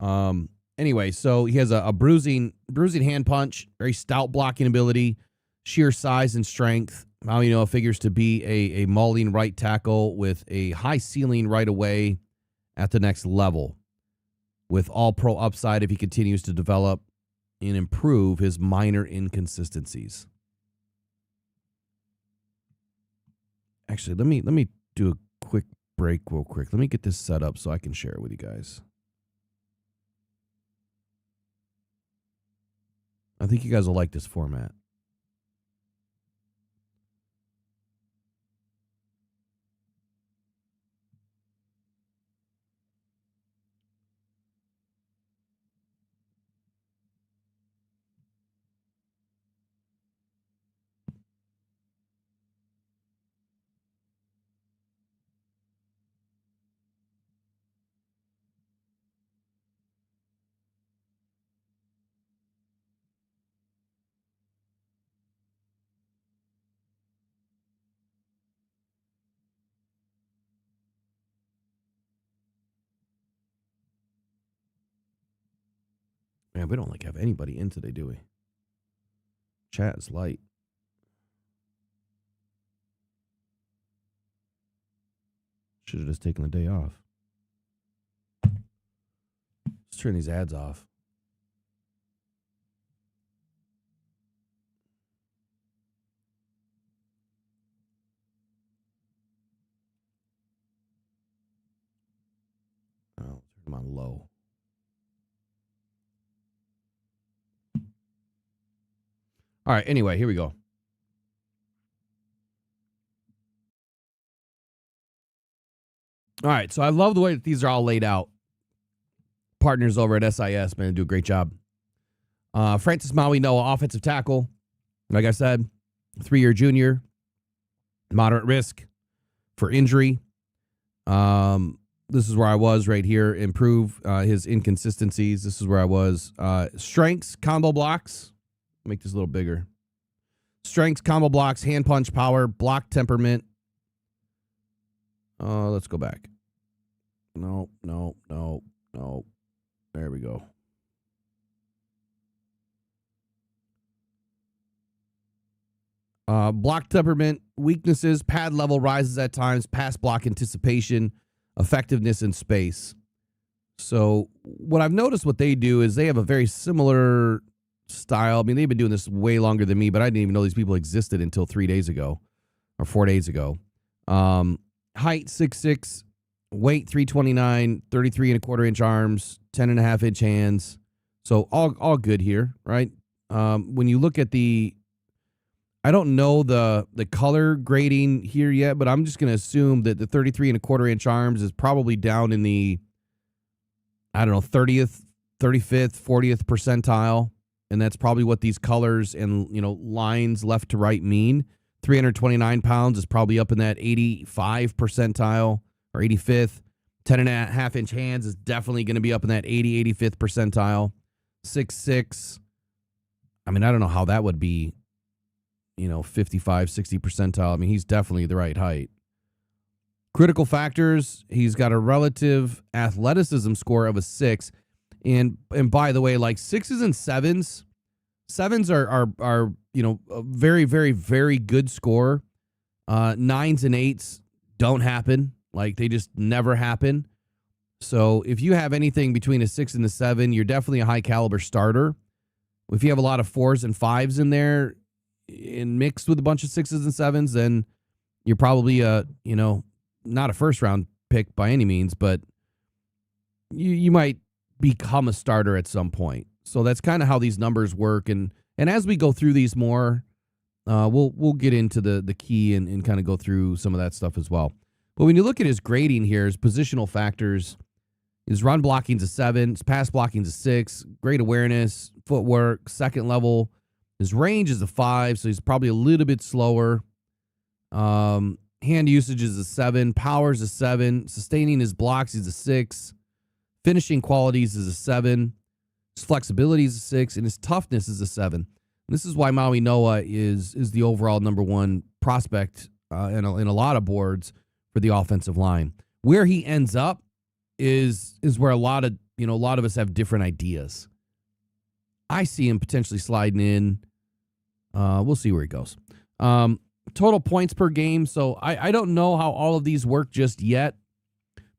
Anyway, so he has a bruising hand punch, very stout blocking ability, sheer size and strength. Maui figures to be a mauling right tackle with a high ceiling right away at the next level, with all pro upside if he continues to develop and improve his minor inconsistencies. Actually, let me do a quick break real quick. Let me get this set up so I can share it with you guys. I think you guys will like this format. Man, we don't have anybody in today, do we? Chat is light. Should have just taken the day off. Let's turn these ads off. Oh, turn them on low. All right, anyway, here we go. All right, so I love the way that these are all laid out. Partners over at SIS, man, do a great job. Francis Maui Noah, offensive tackle. Like I said, 3-year junior. Moderate risk for injury. This is where I was right here. Improve his inconsistencies. This is where I was. Strengths, combo blocks. Make this a little bigger. Strengths, combo blocks, hand punch power, block temperament. Let's go back. No. There we go. Block temperament, weaknesses, pad level rises at times, pass block anticipation, effectiveness in space. So what I've noticed what they do is they have a very similar style. I mean, they've been doing this way longer than me, but I didn't even know these people existed until 3 days ago or 4 days ago. Height 6'6", weight 329, 33.25-inch arms, 10.5-inch hands. So all good here, right? When you look at the I don't know the color grading here yet, but I'm just going to assume that the 33 1/4 inch arms is probably down in the, I don't know, 30th, 35th, 40th percentile. And that's probably what these colors and, lines left to right mean. 329 pounds is probably up in that 85 percentile or 85th. 10.5 inch hands is definitely going to be up in that 85th percentile. 6'6". I mean, I don't know how that would be, 55, 60 percentile. I mean, he's definitely the right height. Critical factors, he's got a relative athleticism score of a 6. And by the way, like 6s and 7s, 7s are a very, very, very good score. 9s and 8s don't happen. Like, they just never happen. So if you have anything between a 6 and a 7, you're definitely a high caliber starter. If you have a lot of 4s and 5s in there and mixed with a bunch of 6s and 7s, then you're probably not a first round pick by any means, but you might become a starter at some point. So that's kind of how these numbers work. And as we go through these more, we'll get into the key and kind of go through some of that stuff as well. But when you look at his grading here, his positional factors, his run blocking's a 7, his pass blocking's a 6, great awareness, footwork, second level. His range is a 5, so he's probably a little bit slower. Hand usage is a 7, power's a 7, sustaining his blocks is a 6, finishing qualities is a 7, his flexibility is a 6, and his toughness is a 7. And this is why Maui Noah is the overall number 1 prospect in a lot of boards for the offensive line. Where he ends up is where a lot of us have different ideas. I see him potentially sliding in. We'll see where he goes. Total points per game. So I don't know how all of these work just yet,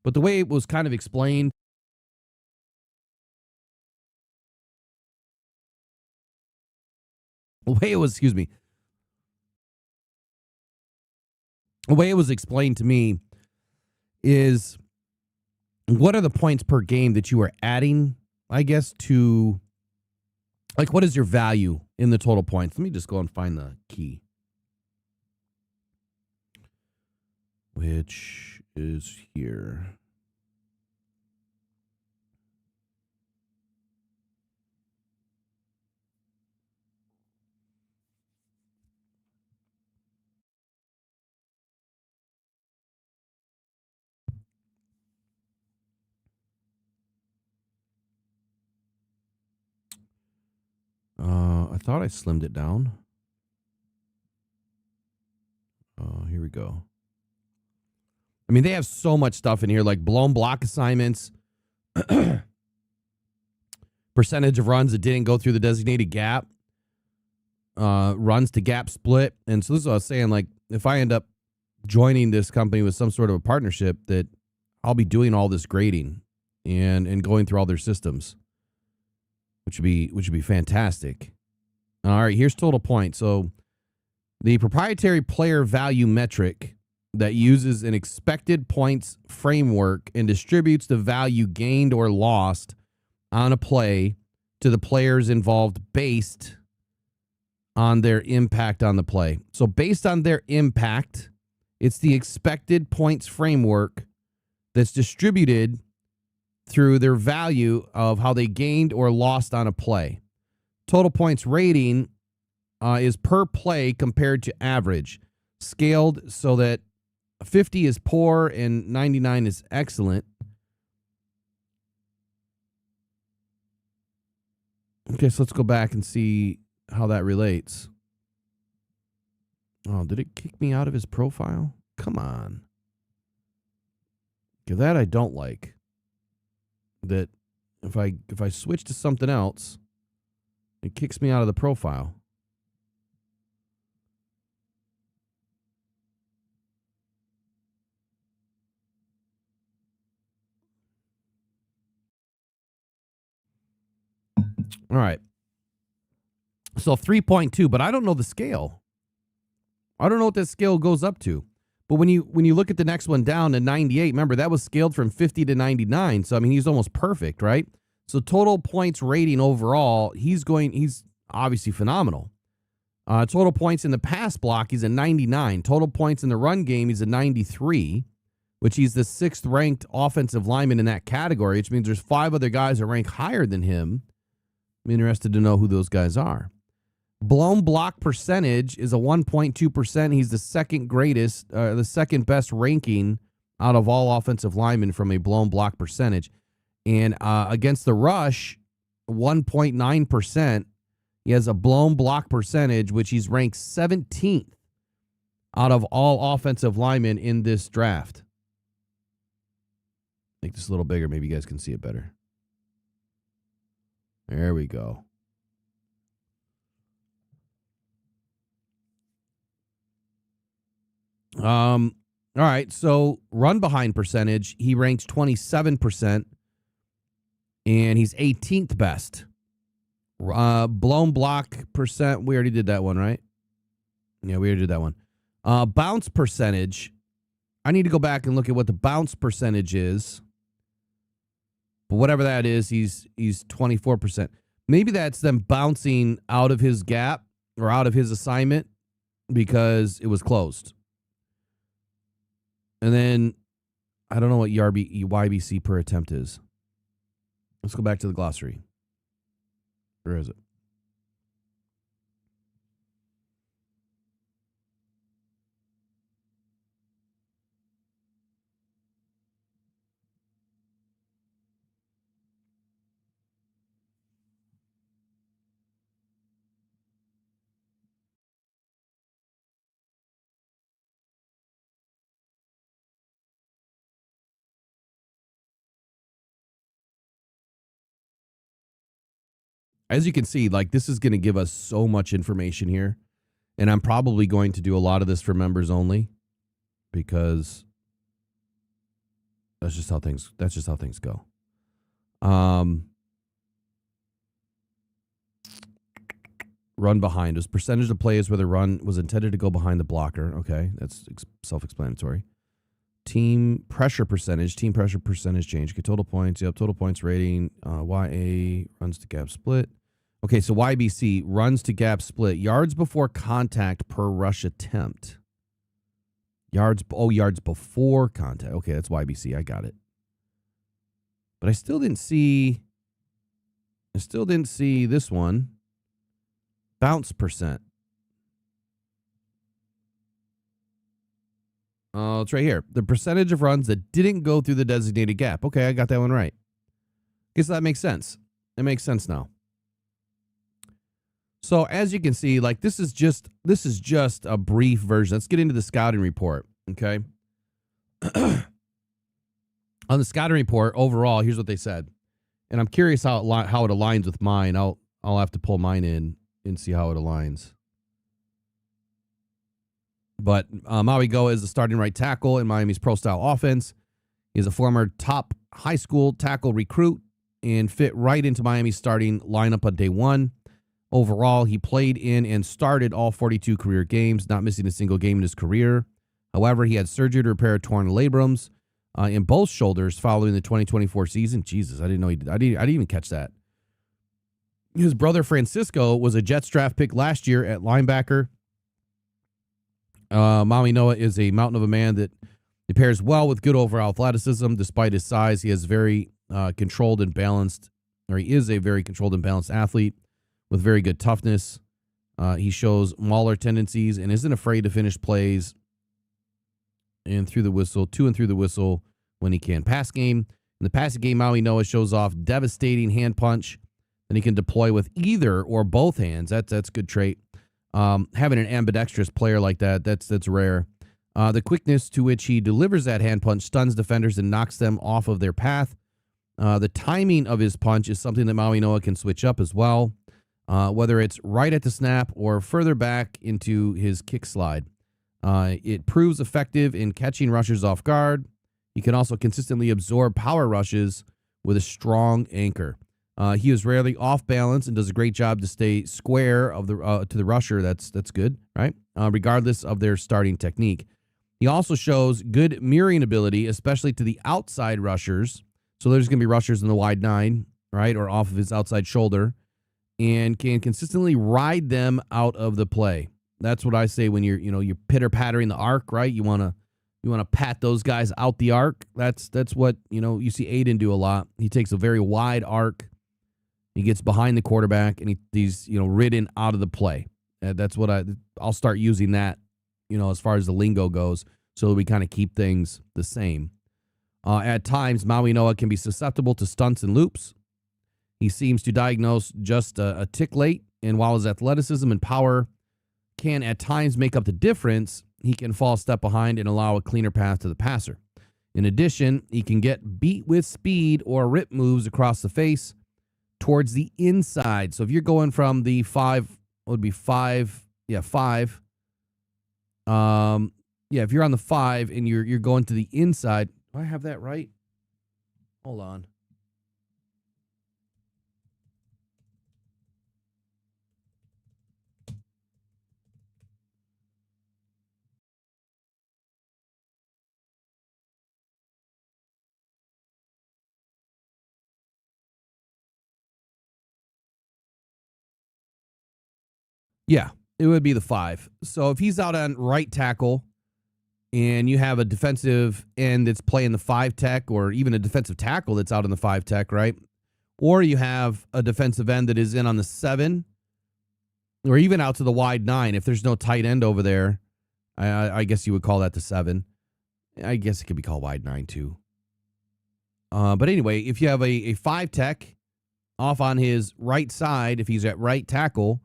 but the way it was kind of explained, the way it was explained to me is, what are the points per game that you are adding, I guess, to, like, what is your value in the total points? Let me just go and find the key, which is here. I thought I slimmed it down. Here we go. I mean, they have so much stuff in here, like blown block assignments, percentage of runs that didn't go through the designated gap, runs to gap split. And so this is what I was saying, like, if I end up joining this company with some sort of a partnership, that I'll be doing all this grading and going through all their systems, which would be fantastic. All right, here's total points. So the proprietary player value metric that uses an expected points framework and distributes the value gained or lost on a play to the players involved based on their impact on the play. So based on their impact, it's the expected points framework that's distributed through their value of how they gained or lost on a play. Total points rating is per play compared to average, scaled so that 50 is poor and 99 is excellent. Okay, so let's go back and see how that relates. Oh, did it kick me out of his profile? Come on. Okay, that I don't like. That if I switch to something else, it kicks me out of the profile. All right. So 3.2, but I don't know the scale. I don't know what that scale goes up to. But when you look at the next one down to 98, remember that was scaled from 50 to 99. So I mean, he's almost perfect, right? So total points rating overall, he's obviously phenomenal. Total points in the pass block, he's a 99. Total points in the run game, he's a 93, which he's the 6th ranked offensive lineman in that category, which means there's 5 other guys that rank higher than him. I'm interested to know who those guys are. Blown block percentage is a 1.2%. He's the second greatest, the second best ranking out of all offensive linemen from a blown block percentage. And against the rush, 1.9%. He has a blown block percentage, which he's ranked 17th out of all offensive linemen in this draft. Make this a little bigger. Maybe you guys can see it better. There we go. All right. So run behind percentage, he ranks 27%, and he's 18th best. Blown block percent, we already did that one, right? Yeah, we already did that one. Bounce percentage, I need to go back and look at what the bounce percentage is. But whatever that is, he's 24%. Maybe that's them bouncing out of his gap or out of his assignment because it was closed. And then I don't know what YBC per attempt is. Let's go back to the glossary. Where is it? As you can see, like, this is going to give us so much information here. And I'm probably going to do a lot of this for members only because that's just how things go. Run behind was percentage of plays where the run was intended to go behind the blocker. Okay, that's self-explanatory. Team pressure percentage change. Okay, total points. Yep, total points rating. YA runs to gap split. Okay, so YBC runs to gap split. Yards before contact per rush attempt. Yards before contact. Okay, that's YBC. I got it. But I still didn't see this one. Bounce percent. It's right here. The percentage of runs that didn't go through the designated gap. Okay, I got that one right. Guess that makes sense. It makes sense now. So as you can see, like, this is just a brief version. Let's get into the scouting report. Okay. On the scouting report, overall, here's what they said. And I'm curious how it aligns with mine. I'll have to pull mine in and see how it aligns. But Maui Goa is the starting right tackle in Miami's pro-style offense. He's a former top high school tackle recruit and fit right into Miami's starting lineup on day one. Overall, he played in and started all 42 career games, not missing a single game in his career. However, he had surgery to repair torn labrums in both shoulders following the 2024 season. Jesus, I didn't know he did. I didn't even catch that. His brother Francisco was a Jets draft pick last year at linebacker. Maui Noah is a mountain of a man that he pairs well with good overall athleticism. Despite his size, he is very controlled and balanced, or he is a very controlled and balanced athlete with very good toughness. He shows mauler tendencies and isn't afraid to finish plays and through the whistle, to and through the whistle when he can. Pass game. In the passing game, Maui Noah shows off devastating hand punch that he can deploy with either or both hands. That's a good trait. Having an ambidextrous player like that's rare. The quickness to which he delivers that hand punch stuns defenders and knocks them off of their path. The timing of his punch is something that Maui Noah can switch up as well, whether it's right at the snap or further back into his kick slide. It proves effective in catching rushers off guard. He can also consistently absorb power rushes with a strong anchor. He is rarely off balance and does a great job to stay square of the to the rusher. That's good, right? Regardless of their starting technique. He also shows good mirroring ability, especially to the outside rushers. So there's going to be rushers in the wide nine, right, or off of his outside shoulder. and can consistently ride them out of the play. That's what I say when you're pitter-pattering the arc, right? You want to pat those guys out the arc. That's what, you see Aiden do a lot. He takes a very wide arc. He gets behind the quarterback and he's ridden out of the play. That's what I'll start using that, as far as the lingo goes, so that we kind of keep things the same. At times, Maui Noah can be susceptible to stunts and loops. He seems to diagnose just a tick late, and while his athleticism and power can at times make up the difference, he can fall a step behind and allow a cleaner path to the passer. In addition, he can get beat with speed or rip moves across the face towards the inside. So if you're going from the 5, what would be 5? Yeah, 5. If you're on the 5 and you're going to the inside, do I have that right? Hold on. Yeah, it would be the 5. So if he's out on right tackle and you have a defensive end that's playing the 5 tech, or even a defensive tackle that's out in the 5 tech, right? Or you have a defensive end that is in on the 7, or even out to the wide 9. If there's no tight end over there, I guess you would call that the 7. I guess it could be called wide 9 too. But anyway, if you have a 5 tech off on his right side, if he's at right tackle,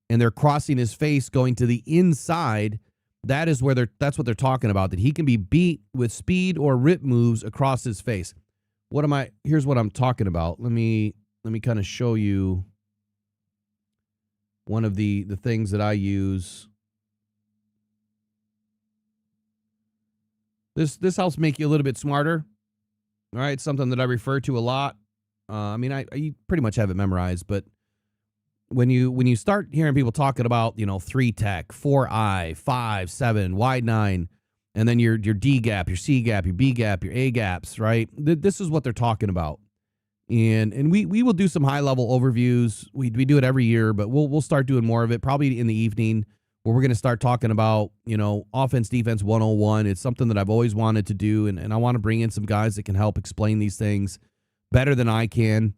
and they're crossing his face going to the inside, that's what they're talking about, that he can be beat with speed or rip moves across his face. Here's what I'm talking about. Let me kind of show you one of the things that I use. This helps make you a little bit smarter. All right, something that I refer to a lot. I pretty much have it memorized, but when you start hearing people talking about, 3 tech, 4I, 5, 7, wide 9, and then your D gap, your C gap, your B gap, your A gaps, right? This is what they're talking about. And we will do some high level overviews. We do it every year, but we'll start doing more of it probably in the evening, where we're going to start talking about, offense, defense 101. It's something that I've always wanted to do. And I want to bring in some guys that can help explain these things better than I can.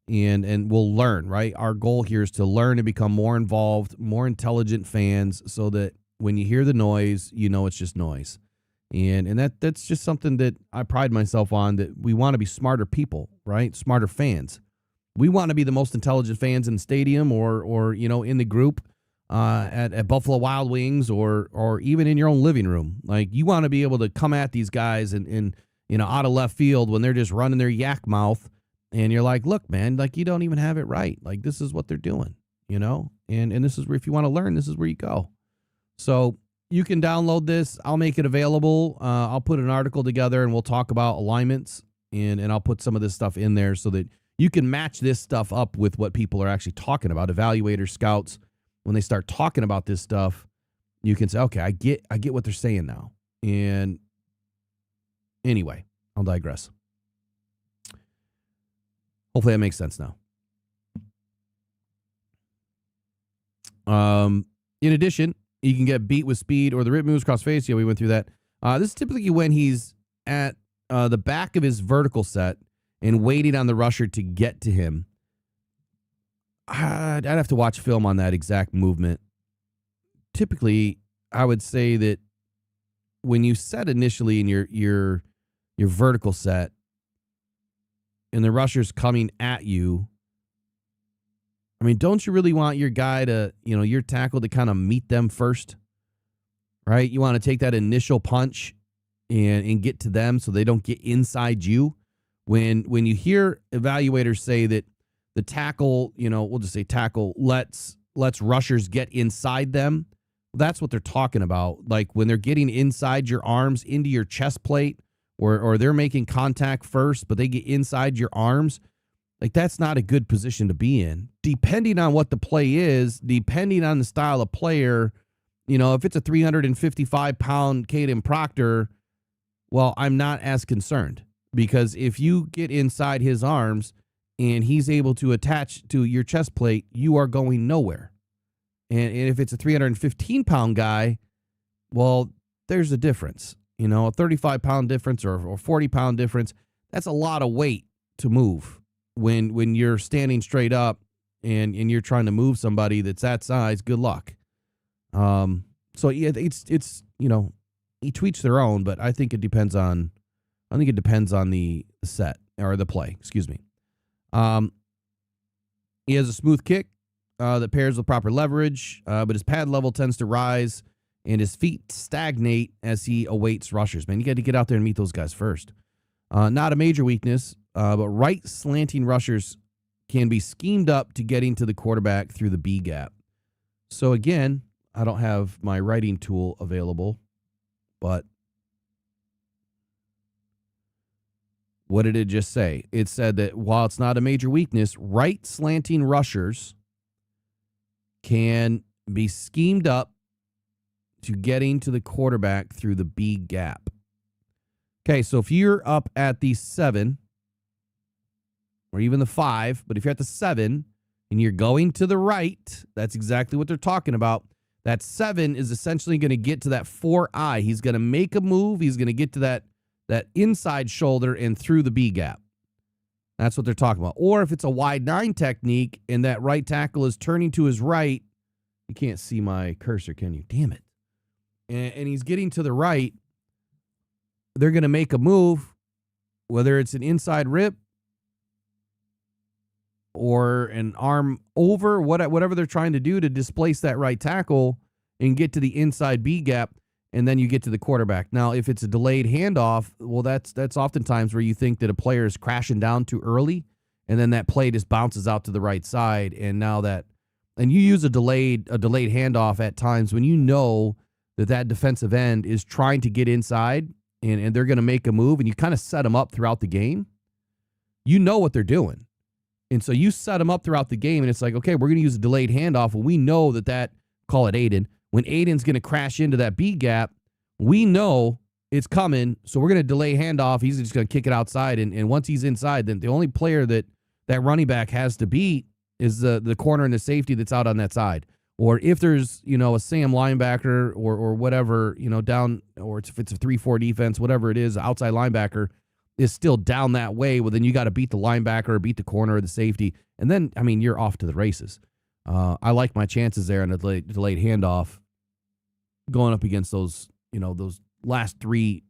And we'll learn, right? Our goal here is to learn and become more involved, more intelligent fans, so that when you hear the noise, it's just noise. And that's just something that I pride myself on, that we want to be smarter people, right? Smarter fans. We want to be the most intelligent fans in the stadium, or in the group at Buffalo Wild Wings, or even in your own living room. Like, you want to be able to come at these guys and out of left field when they're just running their yak mouth. And you're like, look, man, like, you don't even have it right. Like, this is what they're doing, and this is where, if you want to learn, this is where you go. So you can download this. I'll make it available. I'll put an article together and we'll talk about alignments, and I'll put some of this stuff in there so that you can match this stuff up with what people are actually talking about. Evaluators, scouts, when they start talking about this stuff, you can say, okay, I get what they're saying now. And anyway, I'll digress. Hopefully that makes sense now. In addition, you can get beat with speed or the rip moves across face. Yeah, we went through that. This is typically when he's at the back of his vertical set and waiting on the rusher to get to him. I'd have to watch film on that exact movement. Typically, I would say that when you set initially in your vertical set, and the rusher's coming at you, don't you really want your guy to, your tackle to kind of meet them first, right? You want to take that initial punch and get to them so they don't get inside you. When you hear evaluators say that the tackle, we'll just say tackle lets rushers get inside them, that's what they're talking about. Like, when they're getting inside your arms into your chest plate, or they're making contact first, but they get inside your arms, like, that's not a good position to be in. Depending on what the play is, depending on the style of player, if it's a 355-pound Caden Proctor, well, I'm not as concerned, because if you get inside his arms and he's able to attach to your chest plate, you are going nowhere. And if it's a 315-pound guy, well, there's a difference. You know, a 35-pound difference or 40-pound difference, that's a lot of weight to move when you're standing straight up and you're trying to move somebody that's that size. Good luck. So yeah, it's you know, each each their own, but I think it depends on the set or the play. Excuse me. He has a smooth kick that pairs with proper leverage, but his pad level tends to rise and his feet stagnate as he awaits rushers. Man, you got to get out there and meet those guys first. Not a major weakness, but right slanting rushers can be schemed up to getting to the quarterback through the B gap. So again, I don't have my writing tool available, but what did it just say? It said that while it's not a major weakness, right slanting rushers can be schemed up to getting to the quarterback through the B gap. Okay, so if you're up at the 7 or even the 5, but if you're at the 7 and you're going to the right, that's exactly what they're talking about. That 7 is essentially going to get to that 4-eye. He's going to make a move. He's going to get to that inside shoulder and through the B gap. That's what they're talking about. Or if it's a wide 9 technique and that right tackle is turning to his right, you can't see my cursor, can you? Damn it. And he's getting to the right, they're going to make a move, whether it's an inside rip or an arm over, whatever they're trying to do to displace that right tackle and get to the inside B gap, and then you get to the quarterback. Now, if it's a delayed handoff, well, that's oftentimes where you think that a player is crashing down too early, and then that play just bounces out to the right side, and you use a delayed handoff at times when you know that defensive end is trying to get inside and they're going to make a move, and you kind of set them up throughout the game. You know what they're doing. And so you set them up throughout the game, and it's like, okay, we're going to use a delayed handoff. Well, we know that call it Aiden. When Aiden's going to crash into that B gap, we know it's coming, so we're going to delay handoff. He's just going to kick it outside, and once he's inside, then the only player that running back has to beat is the corner and the safety that's out on that side. Or if there's, you know, a Sam linebacker or whatever, you know, down, or if it's a 3-4 defense, whatever it is, outside linebacker is still down that way, well, then you got to beat the linebacker or beat the corner or the safety. And then, I mean, you're off to the races. I like my chances there in a delayed handoff going up against those, you know, those last 3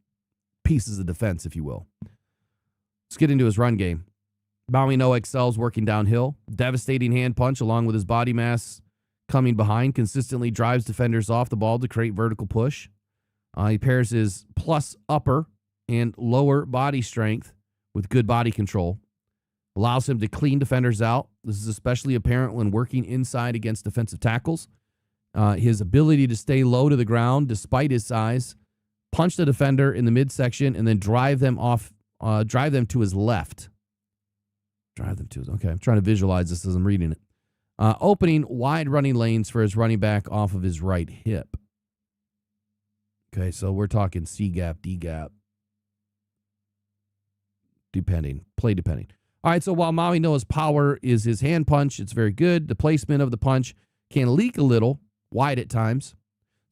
pieces of defense, if you will. Let's get into his run game. Maui Noah excels working downhill. Devastating hand punch along with his body mass coming behind, consistently drives defenders off the ball to create vertical push. He pairs his plus upper and lower body strength with good body control. Allows him to clean defenders out. This is especially apparent when working inside against defensive tackles. His ability to stay low to the ground despite his size, punch the defender in the midsection, and then drive them to his left. Okay, I'm trying to visualize this as I'm reading it. Opening wide running lanes for his running back off of his right hip. Okay, so we're talking C gap, D gap. Depending. All right, so while Maui Noah's power is his hand punch, it's very good. The placement of the punch can leak a little wide at times.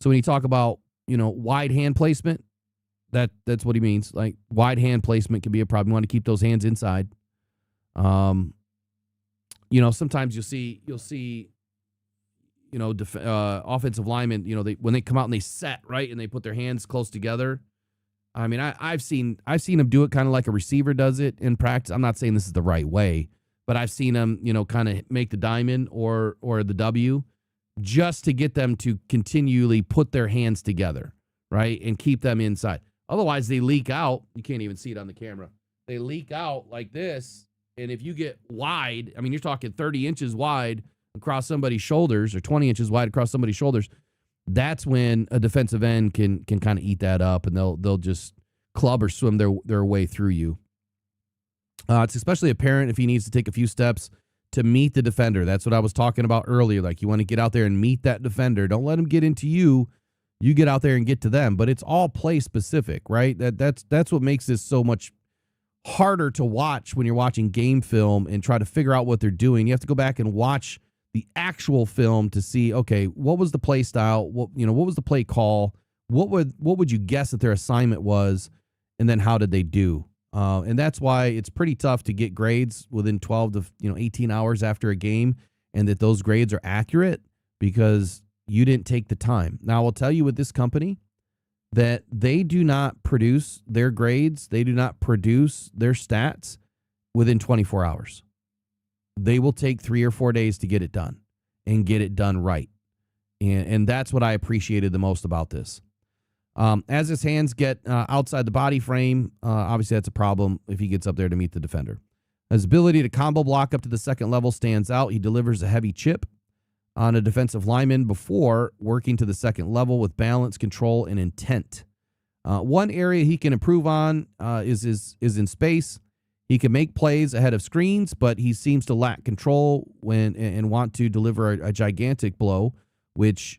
So when you talk about, you know, wide hand placement, that's what he means. Like, wide hand placement can be a problem. You want to keep those hands inside. You know, sometimes you'll see, you know, offensive linemen, you know, when they come out and they set, right, and they put their hands close together. I mean, I've seen them do it kind of like a receiver does it in practice. I'm not saying this is the right way, but I've seen them, you know, kind of make the diamond or the W just to get them to continually put their hands together, right, and keep them inside. Otherwise, they leak out. You can't even see it on the camera. They leak out like this. And if you get wide, I mean, you're talking 30 inches wide across somebody's shoulders or 20 inches wide across somebody's shoulders, that's when a defensive end can kind of eat that up, and they'll just club or swim their way through you. It's especially apparent if he needs to take a few steps to meet the defender. That's what I was talking about earlier. Like, you want to get out there and meet that defender. Don't let him get into you. You get out there and get to them. But it's all play specific, right? That's what makes this so much harder to watch when you're watching game film and try to figure out what they're doing. You have to go back and watch the actual film to see, okay, what was the play style? What was the play call? What would you guess that their assignment was? And then how did they do? And that's why it's pretty tough to get grades within 12 to 18 hours after a game, and that those grades are accurate because you didn't take the time. Now, I'll tell you with this company that they do not produce their grades. They do not produce their stats within 24 hours. They will take 3 or 4 days to get it done and get it done right. And that's what I appreciated the most about this. As his hands get outside the body frame, obviously that's a problem if he gets up there to meet the defender. His ability to combo block up to the second level stands out. He delivers a heavy chip on a defensive lineman before working to the second level with balance, control, and intent. One area he can improve on is in space. He can make plays ahead of screens, but he seems to lack control and want to deliver a gigantic blow, which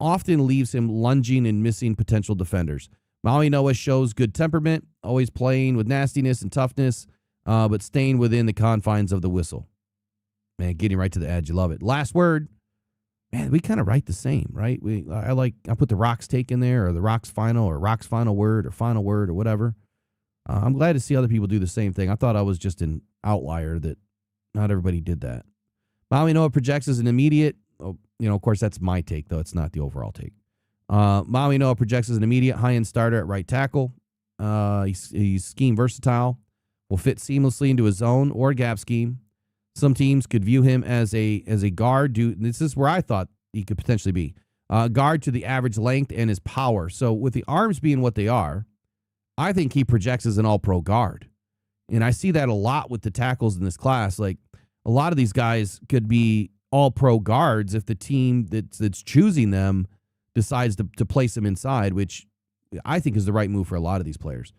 often leaves him lunging and missing potential defenders. Maui Noah shows good temperament, always playing with nastiness and toughness, but staying within the confines of the whistle. Man, getting right to the edge. You love it. Last word. Man, we kind of write the same, right? I put the Rock's take in there, or the Rock's final word or whatever. I'm glad to see other people do the same thing. I thought I was just an outlier that not everybody did that. Maui Noah projects as an immediate, of course, that's my take, though. It's not the overall take. Maui Noah projects as an immediate high-end starter at right tackle. He's scheme versatile, will fit seamlessly into his zone or gap scheme. Some teams could view him as a guard. This is where I thought he could potentially be. Guard to the average length and his power. So with the arms being what they are, I think he projects as an all-pro guard. And I see that a lot with the tackles in this class. Like, a lot of these guys could be all-pro guards if the team that's choosing them decides to place them inside, which I think is the right move for a lot of these players.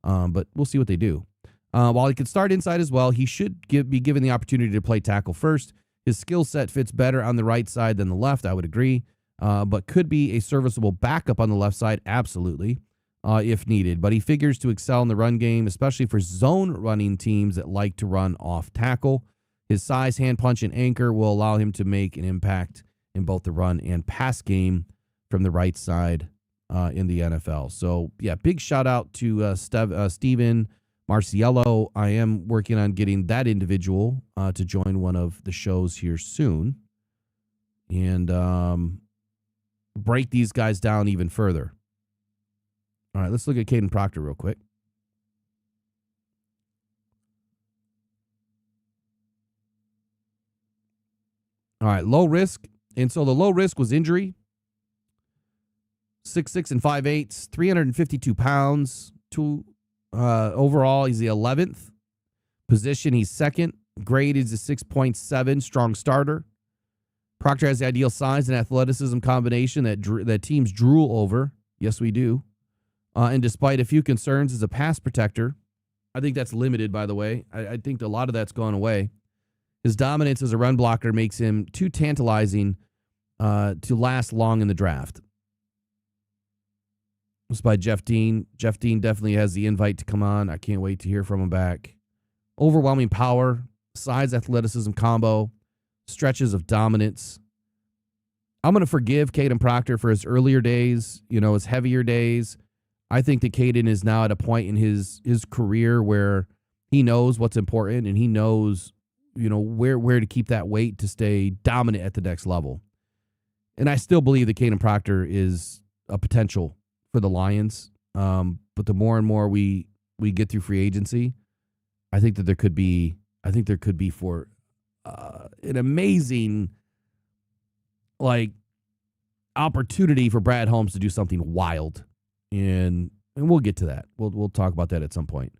But we'll see what they do. While he could start inside as well, he should be given the opportunity to play tackle first. His skill set fits better on the right side than the left, I would agree, but could be a serviceable backup on the left side, absolutely, if needed. But he figures to excel in the run game, especially for zone running teams that like to run off tackle. His size, hand punch, and anchor will allow him to make an impact in both the run and pass game from the right side in the NFL. So, yeah, big shout out to Steven Marciello. I am working on getting that individual to join one of the shows here soon and break these guys down even further. All right, let's look at Caden Proctor real quick. All right, low risk. And so the low risk was injury. 6'6" and 5'8", 352 pounds. Overall, he's the 11th. Position, he's second. Grade is a 6.7, strong starter. Proctor has the ideal size and athleticism combination that teams drool over. Yes, we do. And despite a few concerns as a pass protector, I think that's limited, by the way. I think a lot of that's gone away. His dominance as a run blocker makes him too tantalizing to last long in the draft. This is by Jeff Dean. Jeff Dean definitely has the invite to come on. I can't wait to hear from him back. Overwhelming power, size, athleticism combo, stretches of dominance. I'm going to forgive Caden Proctor for his earlier days, his heavier days. I think that Caden is now at a point in his career where he knows what's important and he knows, where to keep that weight to stay dominant at the next level. And I still believe that Caden Proctor is a potential for the Lions. But the more and more we get through free agency, I think that there could be for an amazing opportunity for Brad Holmes to do something wild. And we'll get to that. We'll talk about that at some point.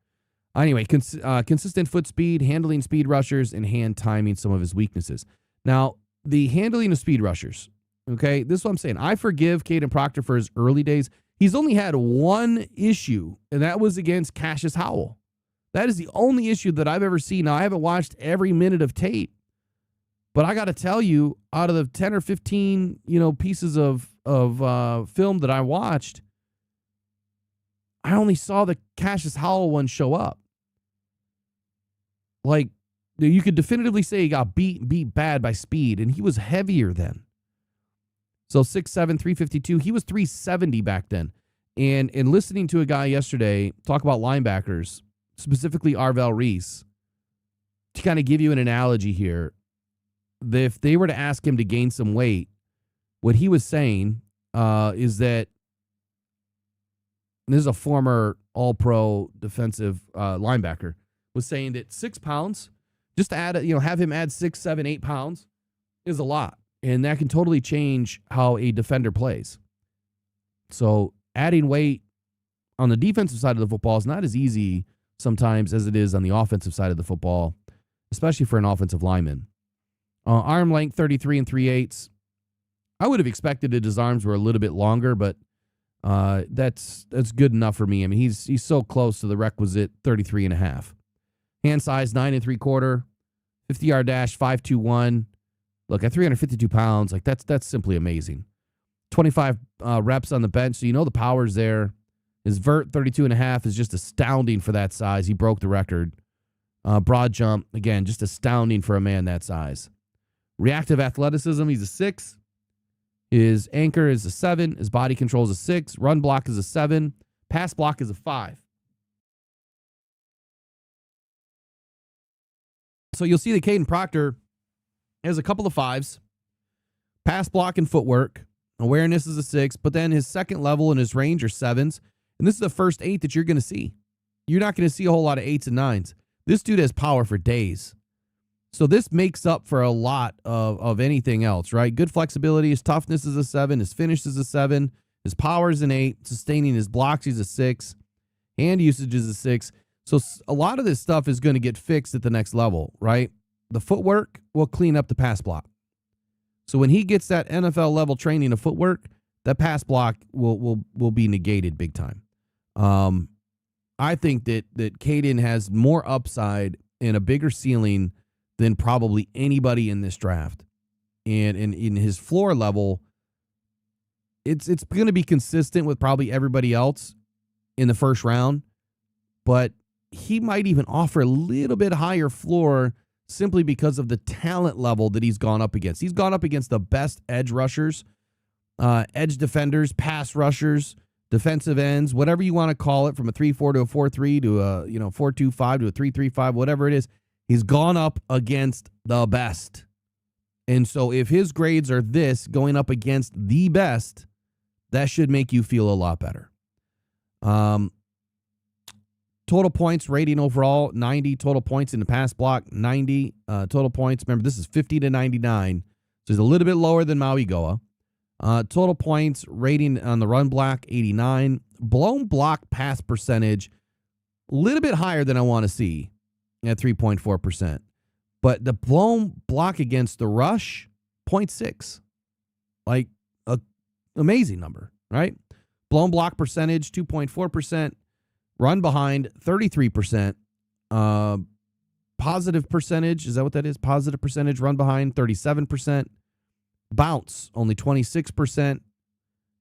Anyway, consistent foot speed, handling speed rushers, and hand timing, some of his weaknesses. Now, the handling of speed rushers, okay, this is what I'm saying. I forgive Caden Proctor for his early days. He's only had one issue, and that was against Cassius Howell. That is the only issue that I've ever seen. Now, I haven't watched every minute of tape, but I got to tell you, out of the 10 or 15, pieces of film that I watched, I only saw the Cassius Howell one show up. Like, you could definitively say he got beat bad by speed, and he was heavier then. So 6'7", 352. He was 370 back then. And in listening to a guy yesterday talk about linebackers, specifically Arvell Reese, to kind of give you an analogy here, that if they were to ask him to gain some weight, what he was saying is that, and this is a former all-pro defensive linebacker, was saying that 6 pounds, just to add, have him add 6, 7, 8 pounds is a lot. And that can totally change how a defender plays. So adding weight on the defensive side of the football is not as easy sometimes as it is on the offensive side of the football, especially for an offensive lineman. Arm length, 33 3/8. I would have expected that his arms were a little bit longer, but that's good enough for me. I mean, he's so close to the requisite 33.5. Hand size, 9 3/4. 50-yard dash, 5.21. Look, at 352 pounds, like that's simply amazing. 25 reps on the bench, so the power's there. His vert, 32.5, is just astounding for that size. He broke the record. Broad jump, again, just astounding for a man that size. Reactive athleticism, he's a 6. His anchor is a 7. His body control is a 6. Run block is a 7. Pass block is a 5. So you'll see that Caden Proctor has a couple of 5s. Pass block and footwork. Awareness is a 6. But then his second level and his range are 7s. And this is the first 8 that you're going to see. You're not going to see a whole lot of 8s and 9s. This dude has power for days. So this makes up for a lot of anything else, right? Good flexibility. His toughness is a 7. His finish is a 7. His power is an 8. Sustaining his blocks, he's a 6. Hand usage is a 6. So a lot of this stuff is going to get fixed at the next level, right? The footwork will clean up the pass block. So when he gets that NFL level training of footwork, that pass block will be negated big time. I think that Caden has more upside and a bigger ceiling than probably anybody in this draft. And in his floor level, it's going to be consistent with probably everybody else in the first round, but he might even offer a little bit higher floor simply because of the talent level that he's gone up against. He's gone up against the best edge rushers, edge defenders, pass rushers, defensive ends, whatever you want to call it, from a 3-4 to a 4-3 to a 4-2-5 to a 3-3-5, whatever it is. He's gone up against the best. And so if his grades are this, going up against the best, that should make you feel a lot better. Total points rating overall, 90. Total points in the pass block, 90. Total points, remember, this is 50 to 99. So he's a little bit lower than Maui Goa. Total points rating on the run block, 89. Blown block pass percentage, a little bit higher than I want to see at 3.4%. But the blown block against the rush, 0.6. Like, a amazing number, right? Blown block percentage, 2.4%. Run behind, 33%. Positive percentage, is that what that is? Positive percentage, run behind, 37%. Bounce, only 26%.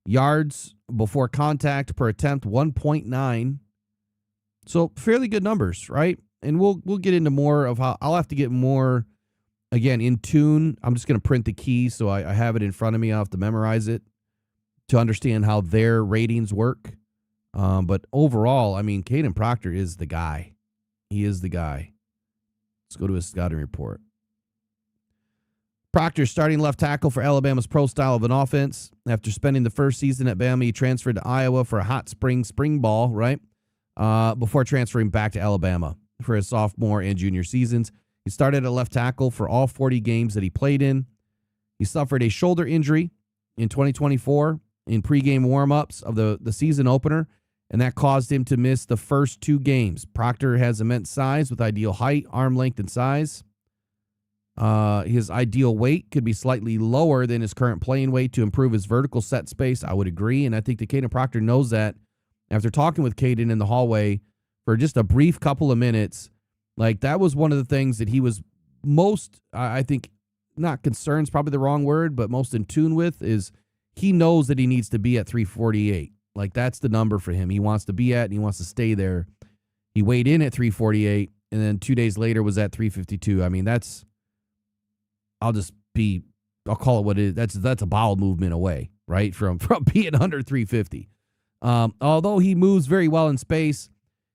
Yards before contact per attempt, 1.9. So fairly good numbers, right? And we'll get into more of how I'll have to get more, again, in tune. I'm just going to print the key so I have it in front of me. I'll have to memorize it to understand how their ratings work. But overall, I mean, Caden Proctor is the guy. He is the guy. Let's go to his scouting report. Proctor, starting left tackle for Alabama's pro style of an offense. After spending the first season at Bama, he transferred to Iowa for a hot spring ball, right? Before transferring back to Alabama for his sophomore and junior seasons. He started at left tackle for all 40 games that he played in. He suffered a shoulder injury in 2024 in pregame warm-ups of the season opener, and that caused him to miss the first 2 games. Proctor has immense size with ideal height, arm length, and size. His ideal weight could be slightly lower than his current playing weight to improve his vertical set space. I would agree, and I think that Caden Proctor knows that. After talking with Caden in the hallway for just a brief couple of minutes, like, that was one of the things that he was most, I think, not concerned is probably the wrong word, but most in tune with, is he knows that he needs to be at 348. Like, that's the number for him. He wants to be at, and he wants to stay there. He weighed in at 348, and then 2 days later was at 352. I mean, I'll call it what it is. That's a bowel movement away, right? From being under 350. Although he moves very well in space,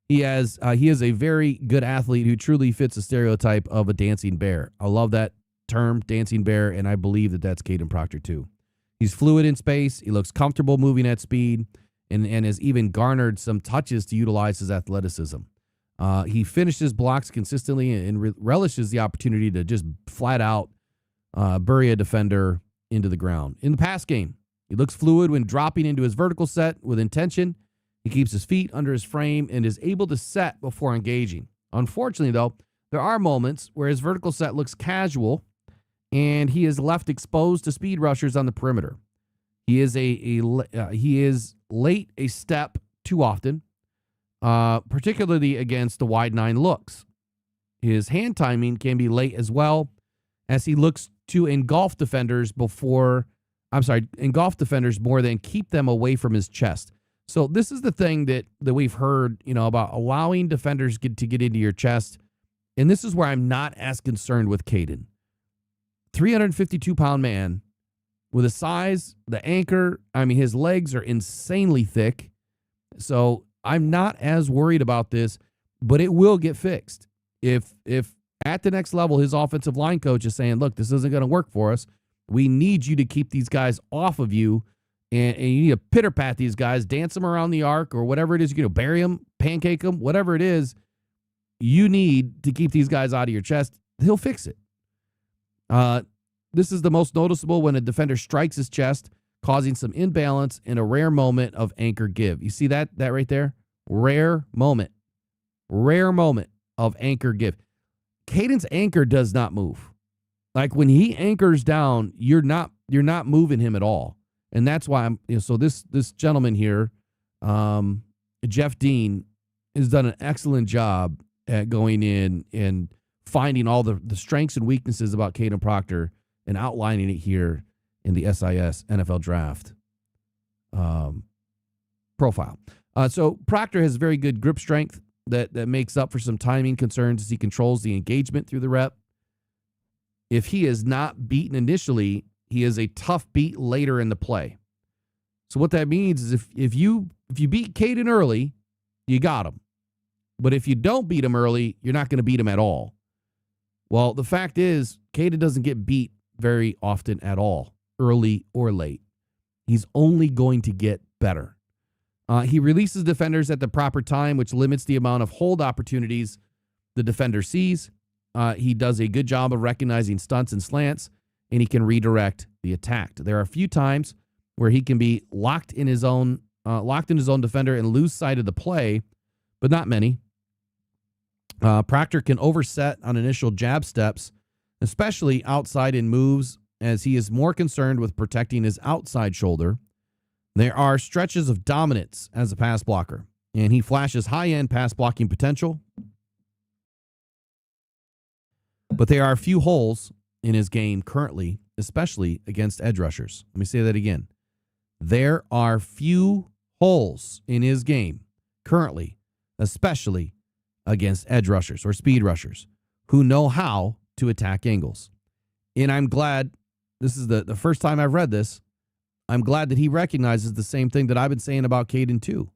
he is a very good athlete who truly fits the stereotype of a dancing bear. I love that term, dancing bear, and I believe that that's Caden Proctor too. He's fluid in space. He looks comfortable moving at speed, and has even garnered some touches to utilize his athleticism. He finishes blocks consistently and relishes the opportunity to just flat out bury a defender into the ground. In the pass game, he looks fluid when dropping into his vertical set with intention. He keeps his feet under his frame and is able to set before engaging. Unfortunately, though, there are moments where his vertical set looks casual and he is left exposed to speed rushers on the perimeter. He is he is late a step too often, particularly against the wide 9 looks. His hand timing can be late as well, as he looks to engulf defenders more than keep them away from his chest. So this is the thing that we've heard, about allowing defenders to get into your chest. And this is where I'm not as concerned with Caden. 352-pound man with the size, the anchor. I mean, his legs are insanely thick. So I'm not as worried about this, but it will get fixed. If at the next level, his offensive line coach is saying, look, this isn't going to work for us. We need you to keep these guys off of you, and you need to pitter-pat these guys, dance them around the arc or whatever it is. You can bury them, pancake them, whatever it is. You need to keep these guys out of your chest. He'll fix it. This is the most noticeable when a defender strikes his chest, causing some imbalance in a rare moment of anchor give. You see that right there? Rare moment of anchor give. Caden's anchor does not move. Like when he anchors down, you're not moving him at all. And that's why so this gentleman here, Jeff Dean, has done an excellent job at going in and finding all the strengths and weaknesses about Caden Proctor and outlining it here in the SIS NFL draft profile. So Proctor has very good grip strength that makes up for some timing concerns as he controls the engagement through the rep. If he is not beaten initially, he is a tough beat later in the play. So what that means is if you beat Caden early, you got him. But if you don't beat him early, you're not going to beat him at all. Well, the fact is, Caden doesn't get beat very often at all, early or late. He's only going to get better. He releases defenders at the proper time, which limits the amount of hold opportunities the defender sees. He does a good job of recognizing stunts and slants, and he can redirect the attack. There are a few times where he can be locked in his own defender and lose sight of the play, but not many. Proctor can overset on initial jab steps, especially outside in moves, as he is more concerned with protecting his outside shoulder. There are stretches of dominance as a pass blocker, and he flashes high-end pass blocking potential. But there are a few holes in his game currently, especially against edge rushers. Let me say that again. There are few holes in his game currently, especially against edge rushers or speed rushers who know how to attack angles. And I'm glad, this is the first time I've read this, I'm glad that he recognizes the same thing that I've been saying about Caden too.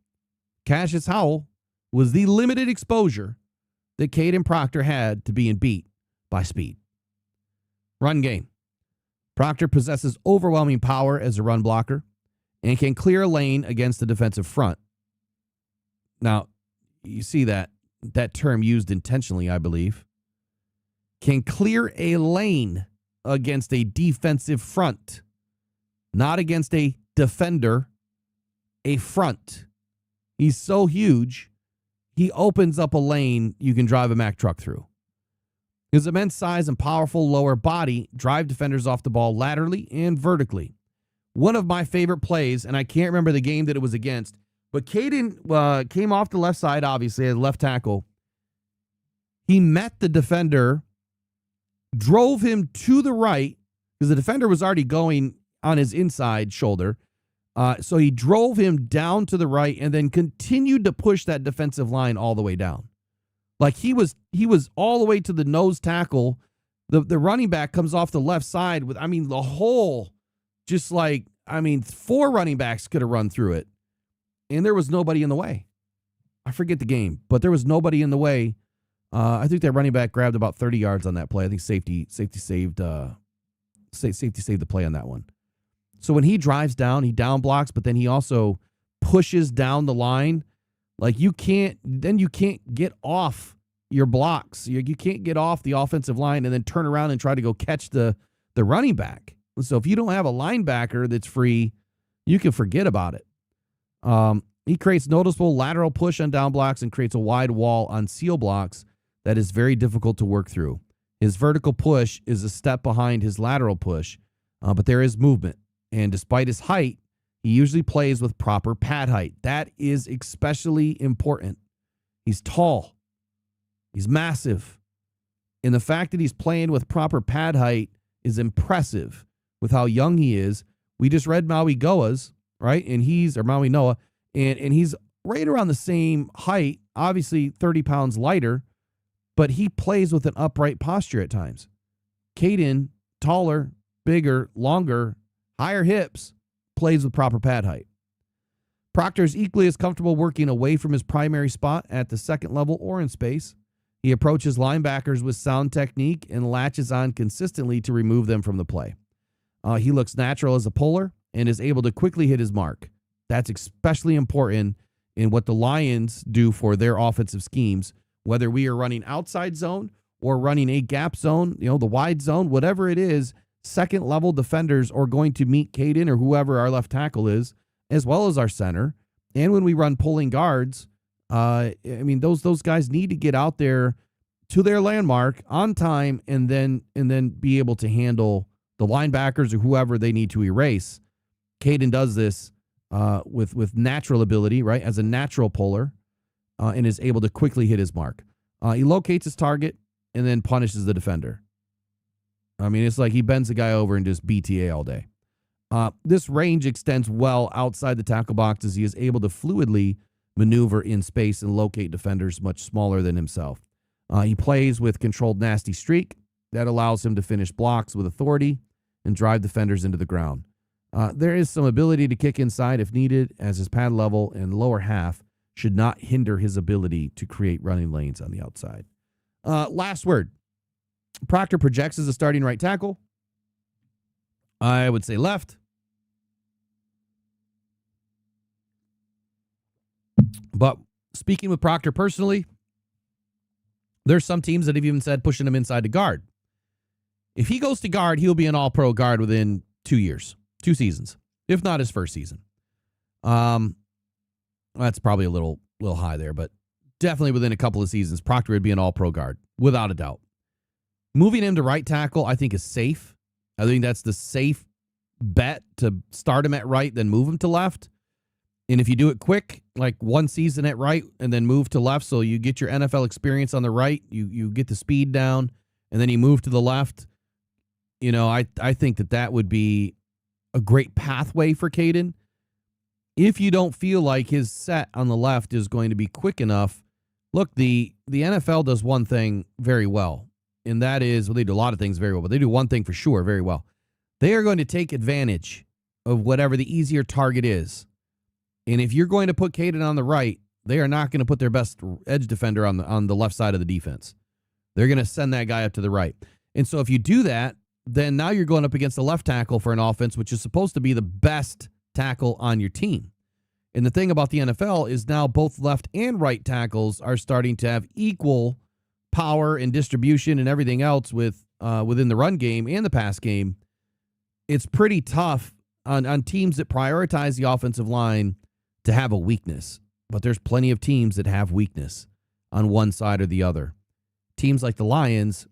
Cassius Howell was the limited exposure that Caden Proctor had to being beat by speed. Run game. Proctor possesses overwhelming power as a run blocker and can clear a lane against the defensive front. Now, you see that term used intentionally, I believe. Can clear a lane against a defensive front, not against a defender, a front. He's so huge, he opens up a lane you can drive a Mack truck through. His immense size and powerful lower body drive defenders off the ball laterally and vertically. One of my favorite plays, and I can't remember the game that it was against, but Caden came off the left side, obviously, as left tackle. He met the defender, drove him to the right, because the defender was already going on his inside shoulder. So he drove him down to the right and then continued to push that defensive line all the way down. Like he was all the way to the nose tackle. The running back comes off the left side with, I mean, the whole, just like, I mean, 4 running backs could have run through it. And there was nobody in the way. I forget the game, but there was nobody in the way. I think that running back grabbed about 30 yards on that play. I think safety saved the play on that one. So when he drives down, he down blocks, but then he also pushes down the line. Like you can't get off your blocks. You can't get off the offensive line and then turn around and try to go catch the running back. So if you don't have a linebacker that's free, you can forget about it. He creates noticeable lateral push on down blocks and creates a wide wall on seal blocks that is very difficult to work through. His vertical push is a step behind his lateral push, but there is movement. And despite his height, he usually plays with proper pad height. That is especially important. He's tall. He's massive. And the fact that he's playing with proper pad height is impressive with how young he is. We just read Maui Goa's, right? And Maui Noah, and he's right around the same height, obviously 30 pounds lighter, but he plays with an upright posture at times. Caden, taller, bigger, longer, higher hips, plays with proper pad height. Proctor is equally as comfortable working away from his primary spot at the second level or in space. He approaches linebackers with sound technique and latches on consistently to remove them from the play. He looks natural as a puller and is able to quickly hit his mark. That's especially important in what the Lions do for their offensive schemes, whether we are running outside zone or running a gap zone, the wide zone, whatever it is. Second level defenders are going to meet Caden or whoever our left tackle is, as well as our center. And when we run pulling guards, those guys need to get out there to their landmark on time and then be able to handle the linebackers or whoever they need to erase. Caden does this with natural ability, right, as a natural puller, and is able to quickly hit his mark. He locates his target and then punishes the defender. I mean, it's like he bends the guy over and just BTA all day. This range extends well outside the tackle box as he is able to fluidly maneuver in space and locate defenders much smaller than himself. He plays with controlled nasty streak that allows him to finish blocks with authority and drive defenders into the ground. There is some ability to kick inside if needed, as his pad level and lower half should not hinder his ability to create running lanes on the outside. Last word. Proctor projects as a starting right tackle. I would say left. But speaking with Proctor personally, there's some teams that have even said pushing him inside to guard. If he goes to guard, he'll be an all-pro guard within 2 years, 2 seasons, if not his first season. That's probably a little high there, but definitely within a couple of seasons, Proctor would be an all-pro guard, without a doubt. Moving him to right tackle, I think, is safe. I think that's the safe bet to start him at right, then move him to left. And if you do it quick, like 1 season at right and then move to left, so you get your NFL experience on the right, you get the speed down, and then you move to the left, I think that would be a great pathway for Caden. If you don't feel like his set on the left is going to be quick enough, look, the NFL does one thing very well. And that is, well, they do a lot of things very well, but they do one thing for sure very well. They are going to take advantage of whatever the easier target is. And if you're going to put Caden on the right, they are not going to put their best edge defender on the left side of the defense. They're going to send that guy up to the right. And so if you do that, then now you're going up against the left tackle for an offense, which is supposed to be the best tackle on your team. And the thing about the NFL is now both left and right tackles are starting to have equal power and distribution and everything else within the run game and the pass game. It's pretty tough on teams that prioritize the offensive line to have a weakness. But there's plenty of teams that have weakness on one side or the other. Teams like the Lions,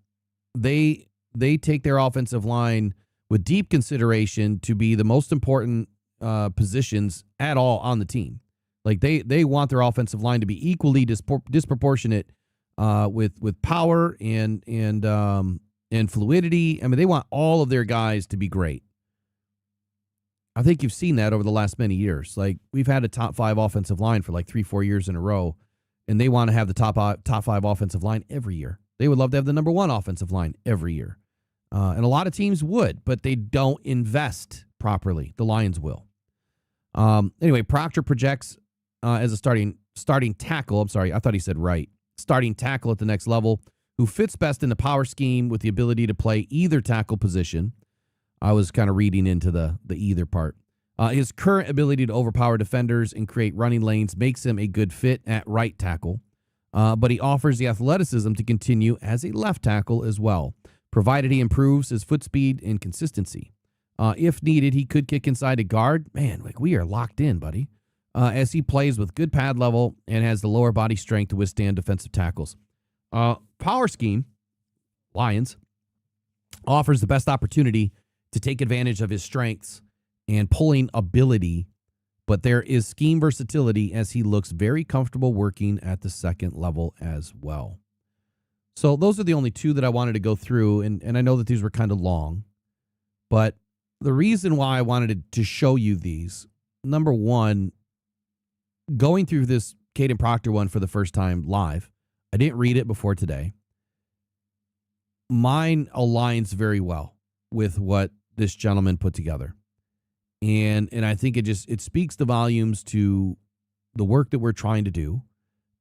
they take their offensive line with deep consideration to be the most important positions at all on the team. Like they want their offensive line to be equally disproportionate with power and fluidity. I mean, they want all of their guys to be great. I think you've seen that over the last many years. Like, we've had a top 5 offensive line for like 3-4 years in a row, and they want to have the top 5 offensive line every year. They would love to have the number 1 offensive line every year. And a lot of teams would, but they don't invest properly. The Lions will. Anyway, Proctor projects as a starting tackle. I'm sorry, I thought he said right. Starting tackle at the next level, who fits best in the power scheme with the ability to play either tackle position. I was kind of reading into the either part. His current ability to overpower defenders and create running lanes makes him a good fit at right tackle, but he offers the athleticism to continue as a left tackle as well, provided he improves his foot speed and consistency. If needed, he could kick inside a guard. Man, like we are locked in, buddy, as he plays with good pad level and has the lower body strength to withstand defensive tackles. Power scheme, Lions, offers the best opportunity to take advantage of his strengths and pulling ability, but there is scheme versatility as he looks very comfortable working at the second level as well. So those are the only 2 that I wanted to go through, and I know that these were kind of long, but the reason why I wanted to show you these, number 1, going through this Caden Proctor one for the first time live, I didn't read it before today. Mine aligns very well with what this gentleman put together. And I think it speaks the volumes to the work that we're trying to do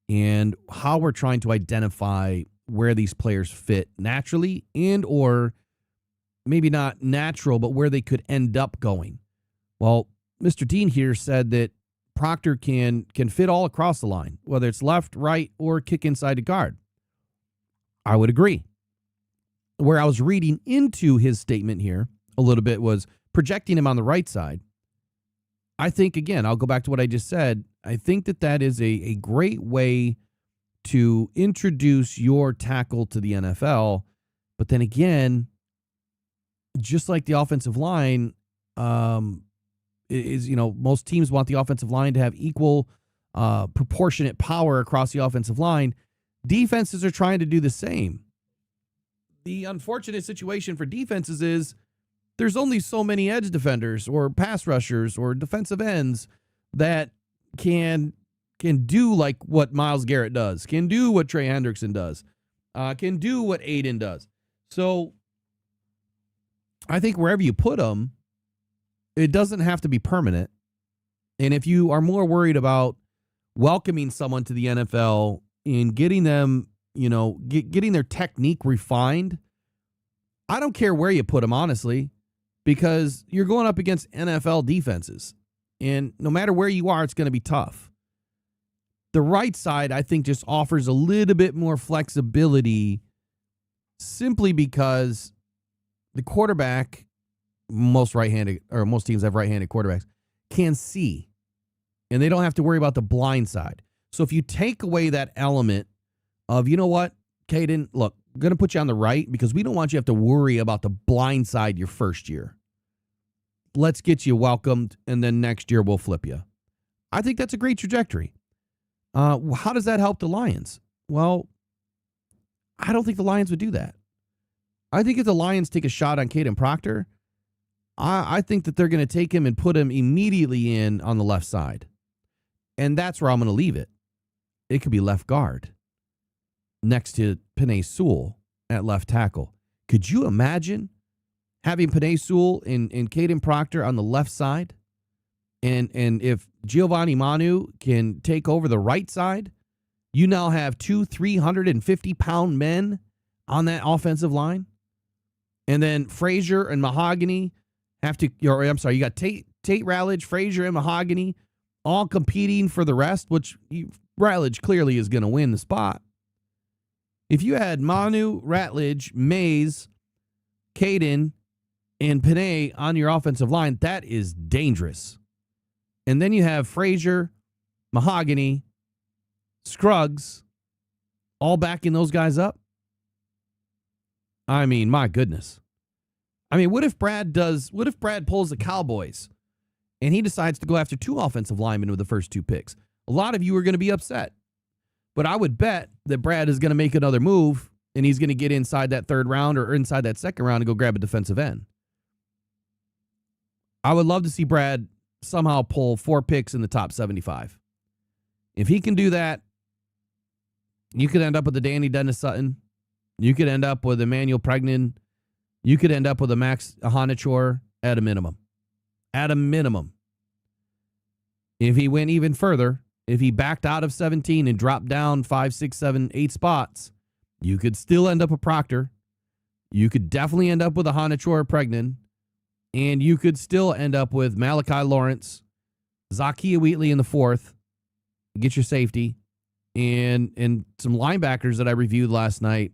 and how we're trying to identify where these players fit naturally and or maybe not natural, but where they could end up going. Well, Mr. Dean here said that Proctor can fit all across the line, whether it's left, right, or kick inside a guard. I would agree. Where I was reading into his statement here a little bit was projecting him on the right side. I think, again, I'll go back to what I just said. I think that is a great way to introduce your tackle to the NFL. But then again, just like the offensive line, most teams want the offensive line to have equal proportionate power across the offensive line. Defenses are trying to do the same. The unfortunate situation for defenses is there's only so many edge defenders or pass rushers or defensive ends that can do like what Myles Garrett does, can do what Trey Hendrickson does, can do what Aiden does. So I think wherever you put them, it doesn't have to be permanent. And if you are more worried about welcoming someone to the NFL and getting them, getting their technique refined, I don't care where you put them, honestly, because you're going up against NFL defenses. And no matter where you are, it's going to be tough. The right side, I think, just offers a little bit more flexibility simply because the quarterback, most teams have right-handed quarterbacks, can see. And they don't have to worry about the blind side. So if you take away that element of, you know what, Caden, look, I'm going to put you on the right because we don't want you to have to worry about the blind side your first year. Let's get you welcomed, and then next year we'll flip you. I think that's a great trajectory. How does that help the Lions? Well, I don't think the Lions would do that. I think if the Lions take a shot on Caden Proctor, I think that they're going to take him and put him immediately in on the left side. And that's where I'm going to leave it. It could be left guard next to Penei Sewell at left tackle. Could you imagine having Penei Sewell and Caden Proctor on the left side? And if Giovanni Manu can take over the right side, you now have 2 350-pound men on that offensive line. And then Frazier and Mahogany you got Tate Rallage, Frazier, and Mahogany all competing for the rest, which Rallage clearly is going to win the spot. If you had Manu, Ratledge, Mays, Caden, and Penei on your offensive line, that is dangerous. And then you have Frazier, Mahogany, Scruggs, all backing those guys up. I mean, my goodness. I mean, what if Brad pulls the Cowboys and he decides to go after 2 offensive linemen with the first 2 picks? A lot of you are going to be upset. But I would bet that Brad is going to make another move and he's going to get inside that 3rd round or inside that 2nd round and go grab a defensive end. I would love to see Brad somehow pull 4 picks in the top 75. If he can do that, You could end up with a Danny Dennis Sutton. You could end up with Emmanuel Pregnan. You could end up with a Max Ahanichor at a minimum. At a minimum. If he went even further, if he backed out of 17 and dropped down 5, 6, 7, 8 spots, you could still end up with Proctor. You could definitely end up with a Ahanichor or Pregnan. And you could still end up with Malachi Lawrence, Zakia Wheatley in the 4th. Get your safety. And some linebackers that I reviewed last night.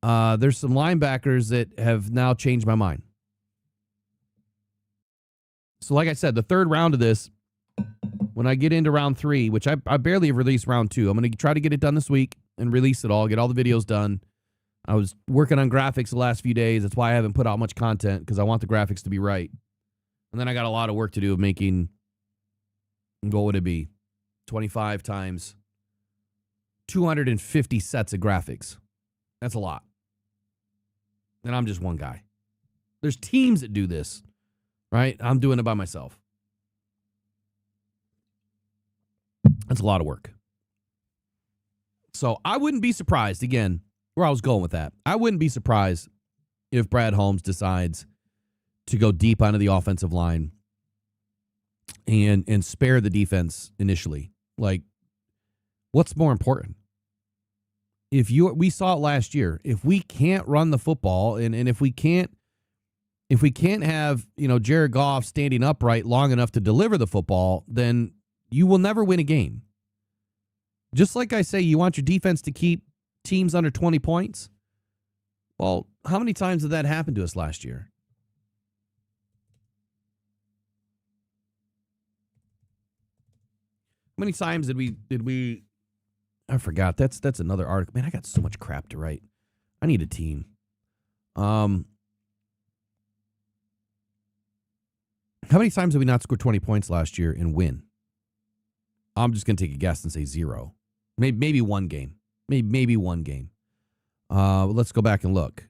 There's some linebackers that have now changed my mind. So like I said, the third round of this, when I get into round 3, which I barely have released round 2, I'm going to try to get it done this week and release it all, get all the videos done. I was working on graphics the last few days. That's why I haven't put out much content, because I want the graphics to be right. And then I got a lot of work to do of making, what would it be? 25 times 250 sets of graphics. That's a lot. And I'm just one guy. There's teams that do this, right? I'm doing it by myself. That's a lot of work. So I wouldn't be surprised, again, where I was going with that. I wouldn't be surprised if Brad Holmes decides to go deep onto the offensive line and spare the defense initially. Like, what's more important? We saw it last year. If we can't run the football and if we can't have, Jared Goff standing upright long enough to deliver the football, then you will never win a game. Just like I say, you want your defense to keep teams under 20 points. Well, how many times did that happen to us last year? How many times did we I forgot. That's another article. Man, I got so much crap to write. I need a team. How many times did we not score 20 points last year and win? I'm just going to take a guess and say 0. Maybe one game. Maybe one game. Let's go back and look.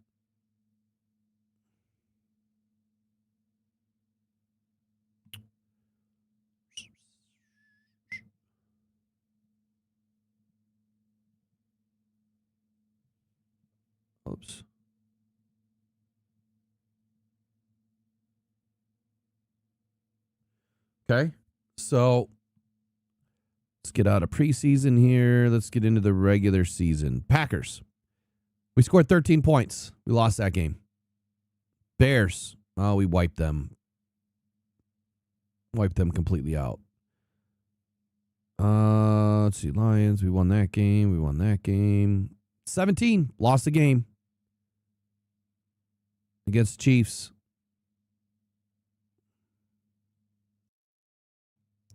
Oops. Okay. So let's get out of preseason here. Let's get into the regular season. Packers. We scored 13 points. We lost that game. Bears. Oh, we wiped them. Wiped them completely out. Let's see. Lions. We won that game. We won that game. 17. Lost the game. Against the Chiefs.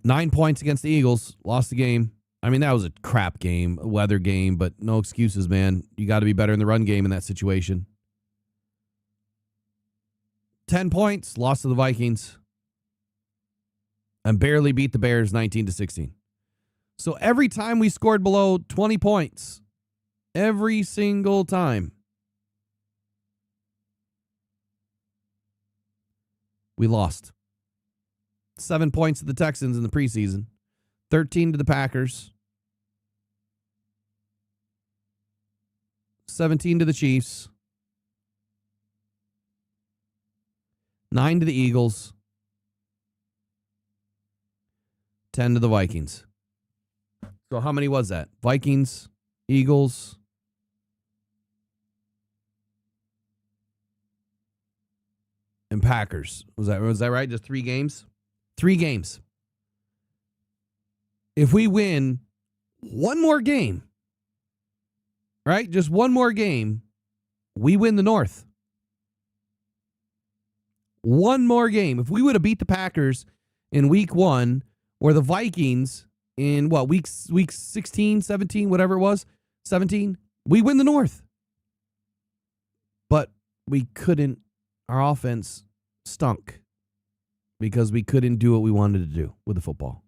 9 points against the Eagles. Lost the game. I mean, that was a crap game, a weather game, but no excuses, man. You got to be better in the run game in that situation. 10 points. Lost to the Vikings. And barely beat the Bears 19-16. So every time we scored below 20 points, every single time, we lost. 7 points to the Texans in the preseason. 13 to the Packers. 17 to the Chiefs. 9 to the Eagles. 10 to the Vikings. So how many was that? Vikings, Eagles, and Packers. Was that right? Just 3 games? 3 games. If we win one more game, right? Just one more game, we win the North. One more game. If we would have beat the Packers in week 1 or the Vikings in week 16, 17, whatever it was, 17, we win the North. But we couldn't. Our offense stunk because we couldn't do what we wanted to do with the football.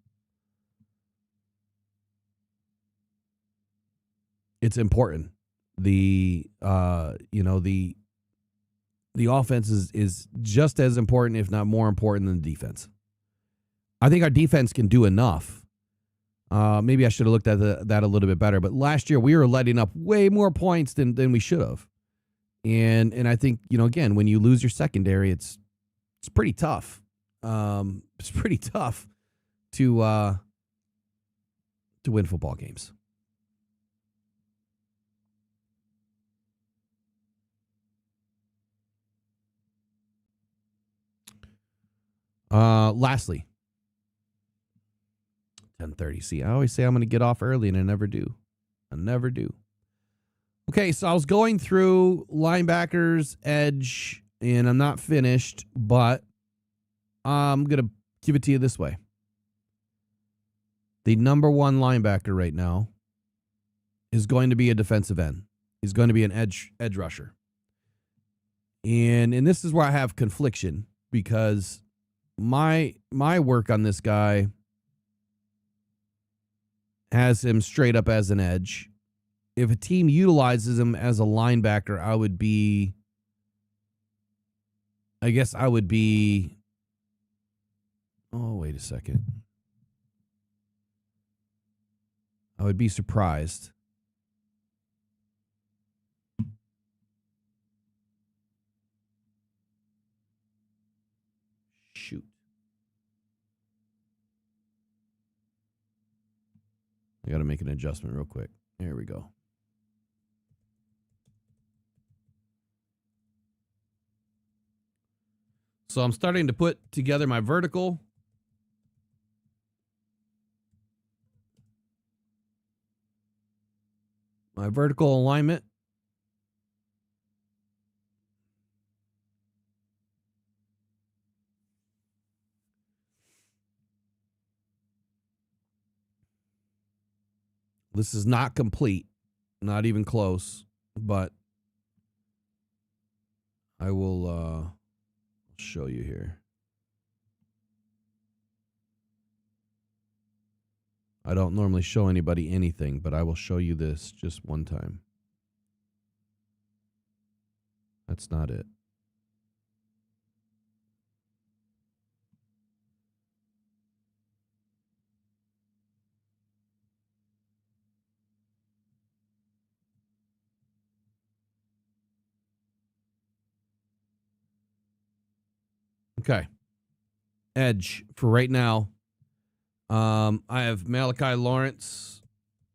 It's important. The offense is just as important, if not more important, than the defense. I think our defense can do enough Maybe I should have looked at that a little bit better. But last year we were letting up way more points than we should have. And I think, again, when you lose your secondary, it's pretty tough. It's pretty tough to win football games. Lastly, 10:30. See, I always say I'm going to get off early, and I never do. Okay, so I was going through linebackers, edge, and I'm not finished, but I'm going to give it to you this way. The number one linebacker right now is going to be a defensive end. He's going to be an edge rusher. And this is where I have confliction, because my work on this guy has him straight up as an edge. If a team utilizes him as a linebacker, I would be oh, wait a second. I would be surprised. Shoot. I got to make an adjustment real quick. There we go. So I'm starting to put together my vertical. My vertical alignment. This is not complete, not even close, but I will show you here. I don't normally show anybody anything, but I will show you this just one time. That's not it. Okay. Edge for right now. I have Malachi Lawrence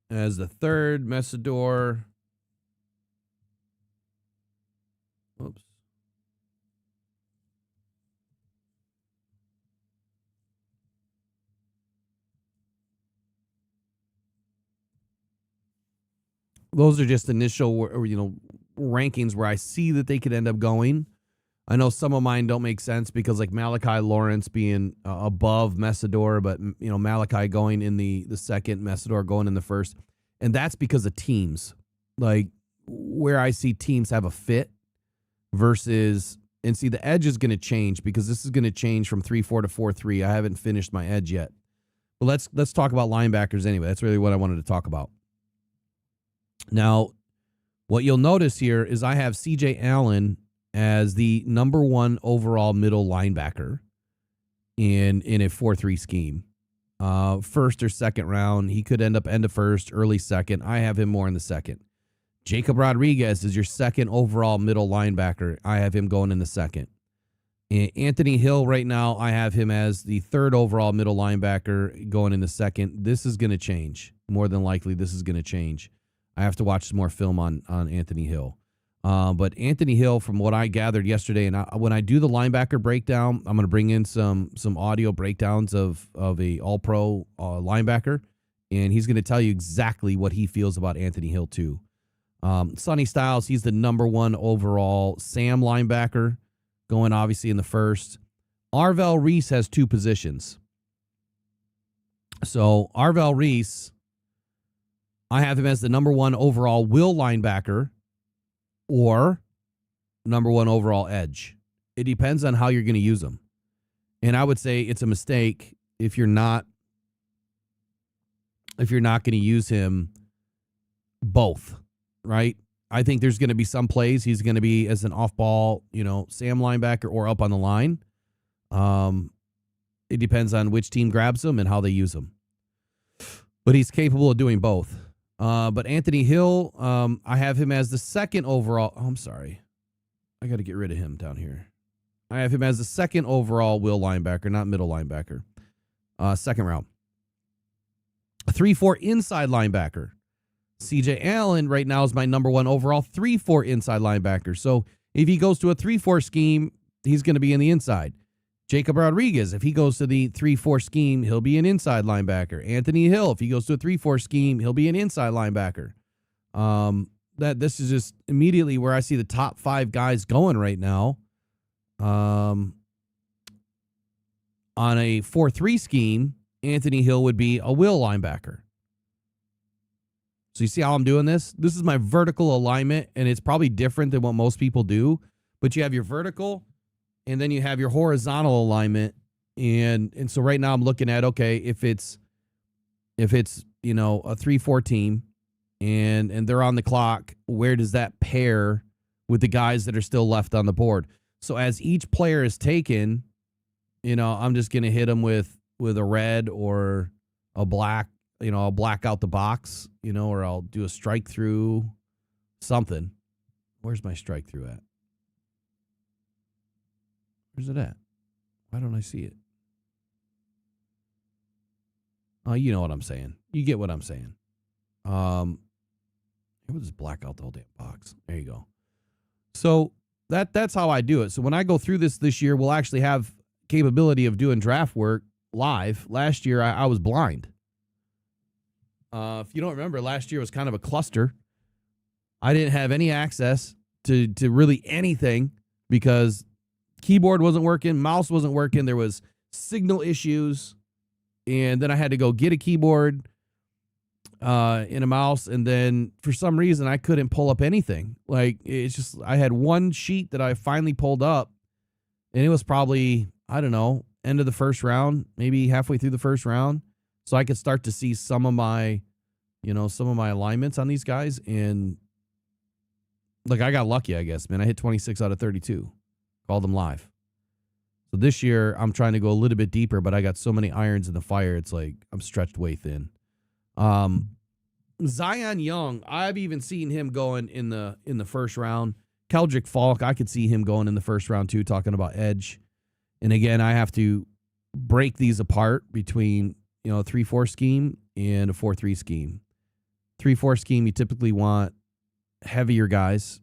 as the third. Messidor. Oops. Those are just initial, rankings where I see that they could end up going. I know some of mine don't make sense because like Malachi Lawrence being above Messidor, but Malachi going in the second, Messidor going in the first. And that's because of teams. Like where I see teams have a fit versus, and see the edge is going to change because this is going to change from 3-4 to 4-3. I haven't finished my edge yet. But let's talk about linebackers anyway. That's really what I wanted to talk about. Now, what you'll notice here is I have CJ Allen as the number one overall middle linebacker in a 4-3 scheme. First or second round. He could end of first, early second. I have him more in the second. Jacob Rodriguez is your second overall middle linebacker. I have him going in the second. And Anthony Hill right now, I have him as the third overall middle linebacker going in the second. This is going to change. More than likely, this is going to change. I have to watch some more film on Anthony Hill. But Anthony Hill, from what I gathered yesterday, and when I do the linebacker breakdown, I'm going to bring in some audio breakdowns of a all-pro linebacker, and he's going to tell you exactly what he feels about Anthony Hill too. Sonny Styles, he's the number one overall Sam linebacker, going obviously in the first. Arvell Reese has two positions. So Arvell Reese, I have him as the number one overall will linebacker or number one overall edge. It depends on how you're going to use them. And I would say it's a mistake if you're not going to use him both, right? I think there's going to be some plays he's going to be as an off-ball, Sam linebacker or up on the line. It depends on which team grabs him and how they use him. but he's capable of doing both. But Anthony Hill, I have him as the second overall. Oh, I'm sorry. I got to get rid of him down here. I have him as the second overall will linebacker, not middle linebacker. Second round. A 3-4 inside linebacker. CJ Allen right now is my number one overall 3-4 inside linebacker. So if he goes to a 3-4 scheme, he's going to be in the inside. Jacob Rodriguez, if he goes to the 3-4 scheme, he'll be an inside linebacker. Anthony Hill, if he goes to a 3-4 scheme, he'll be an inside linebacker. This is just immediately where I see the top 5 guys going right now. On a 4-3 scheme, Anthony Hill would be a will linebacker. So you see how I'm doing this? This is my vertical alignment, and it's probably different than what most people do. But you have your vertical, and then you have your horizontal alignment. And so right now I'm looking at, okay, if it's a 3-4 team and they're on the clock, where does that pair with the guys that are still left on the board? So as each player is taken, I'm just going to hit them with a red or a black. I'll black out the box, or I'll do a strike through, something. Where's my strike through at? Where's it at? Why don't I see it? Oh, you know what I'm saying. You get what I'm saying. It would just black out the whole damn box. There you go. So that's how I do it. So when I go through this year, we'll actually have capability of doing draft work live. Last year, I was blind. If you don't remember, last year was kind of a cluster. I didn't have any access to really anything because keyboard wasn't working, mouse wasn't working. There was signal issues, and then I had to go get a keyboard and a mouse, and then for some reason I couldn't pull up anything. Like, it's just, I had one sheet that I finally pulled up, and it was probably, I don't know, end of the first round, maybe halfway through the first round. So I could start to see some of my alignments on these guys. And like, I got lucky, I guess, man. I hit 26 out of 32. Called them live. So this year I'm trying to go a little bit deeper, but I got so many irons in the fire. It's like I'm stretched way thin. Zion Young, I've even seen him going in the first round. Keldrick Falk, I could see him going in the first round too, talking about edge. And again, I have to break these apart between, a 3-4 scheme and a 4-3 scheme. 3-4 scheme, you typically want heavier guys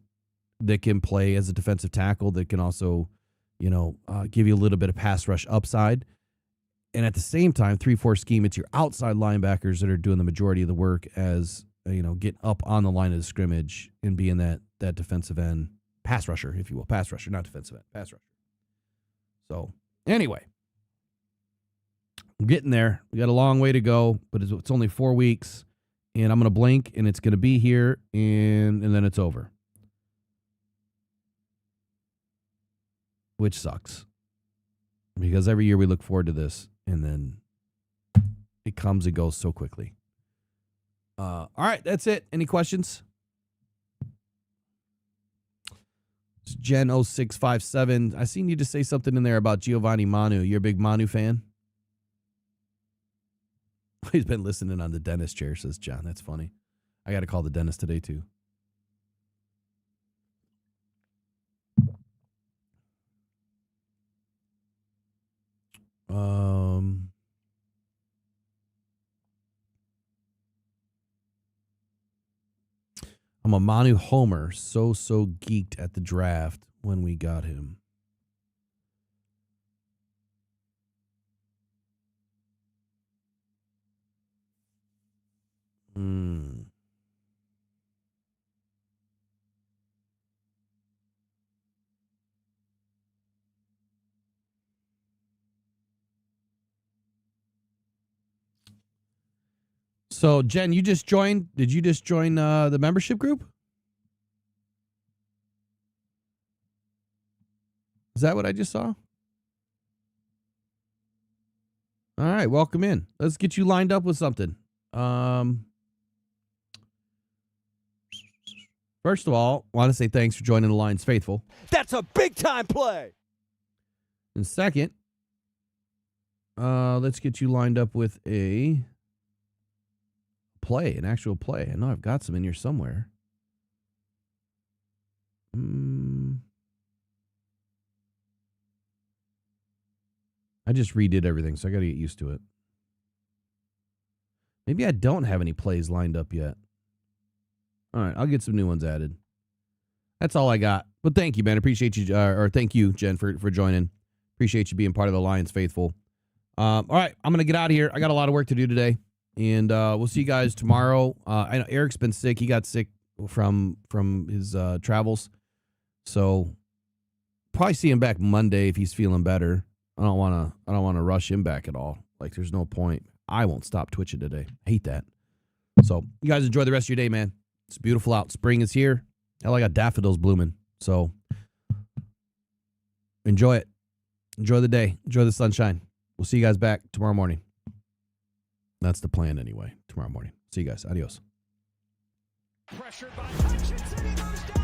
that can play as a defensive tackle, that can also, give you a little bit of pass rush upside. And at the same time, 3-4 scheme, it's your outside linebackers that are doing the majority of the work as, get up on the line of the scrimmage and being that defensive end pass rusher, if you will. Pass rusher, not defensive end, pass rusher. So anyway, I'm getting there. We got a long way to go, but it's only 4 weeks, and I'm going to blink, and it's going to be here, and then it's over. Which sucks. Because every year we look forward to this, and then it comes and goes so quickly. All right, that's it. Any questions? It's Jen0657. I seen you just say something in there about Giovanni Manu. You're a big Manu fan? He's been listening on the dentist chair, says John. That's funny. I got to call the dentist today, too. I'm a Manu homer. So geeked at the draft when we got him. So, Jen, you just joined. Did you just join the membership group? Is that what I just saw? All right, welcome in. Let's get you lined up with something. First of all, I want to say thanks for joining the Lions Faithful. That's a big-time play. And second, let's get you lined up with a play, an actual play. I know I've got some in here somewhere. I just redid everything, so I got to get used to it. Maybe I don't have any plays lined up yet. All right, I'll get some new ones added. That's all I got. But thank you, man. Appreciate you, or thank you, Jen, for joining. Appreciate you being part of the Lions faithful. All right, I'm going to get out of here. I got a lot of work to do today, and we'll see you guys tomorrow. I know Eric's been sick. He got sick from his travels, so probably see him back Monday if he's feeling better. I don't want to rush him back at all. Like, there's no point. I won't stop twitching today. I hate that. So you guys enjoy the rest of your day, man. It's beautiful out. Spring is here. Hell, I got daffodils blooming. So enjoy it. Enjoy the day. Enjoy the sunshine. We'll see you guys back tomorrow morning. That's the plan anyway. Tomorrow morning. See you guys. Adios. Pressured by Hutchinson. He goes down.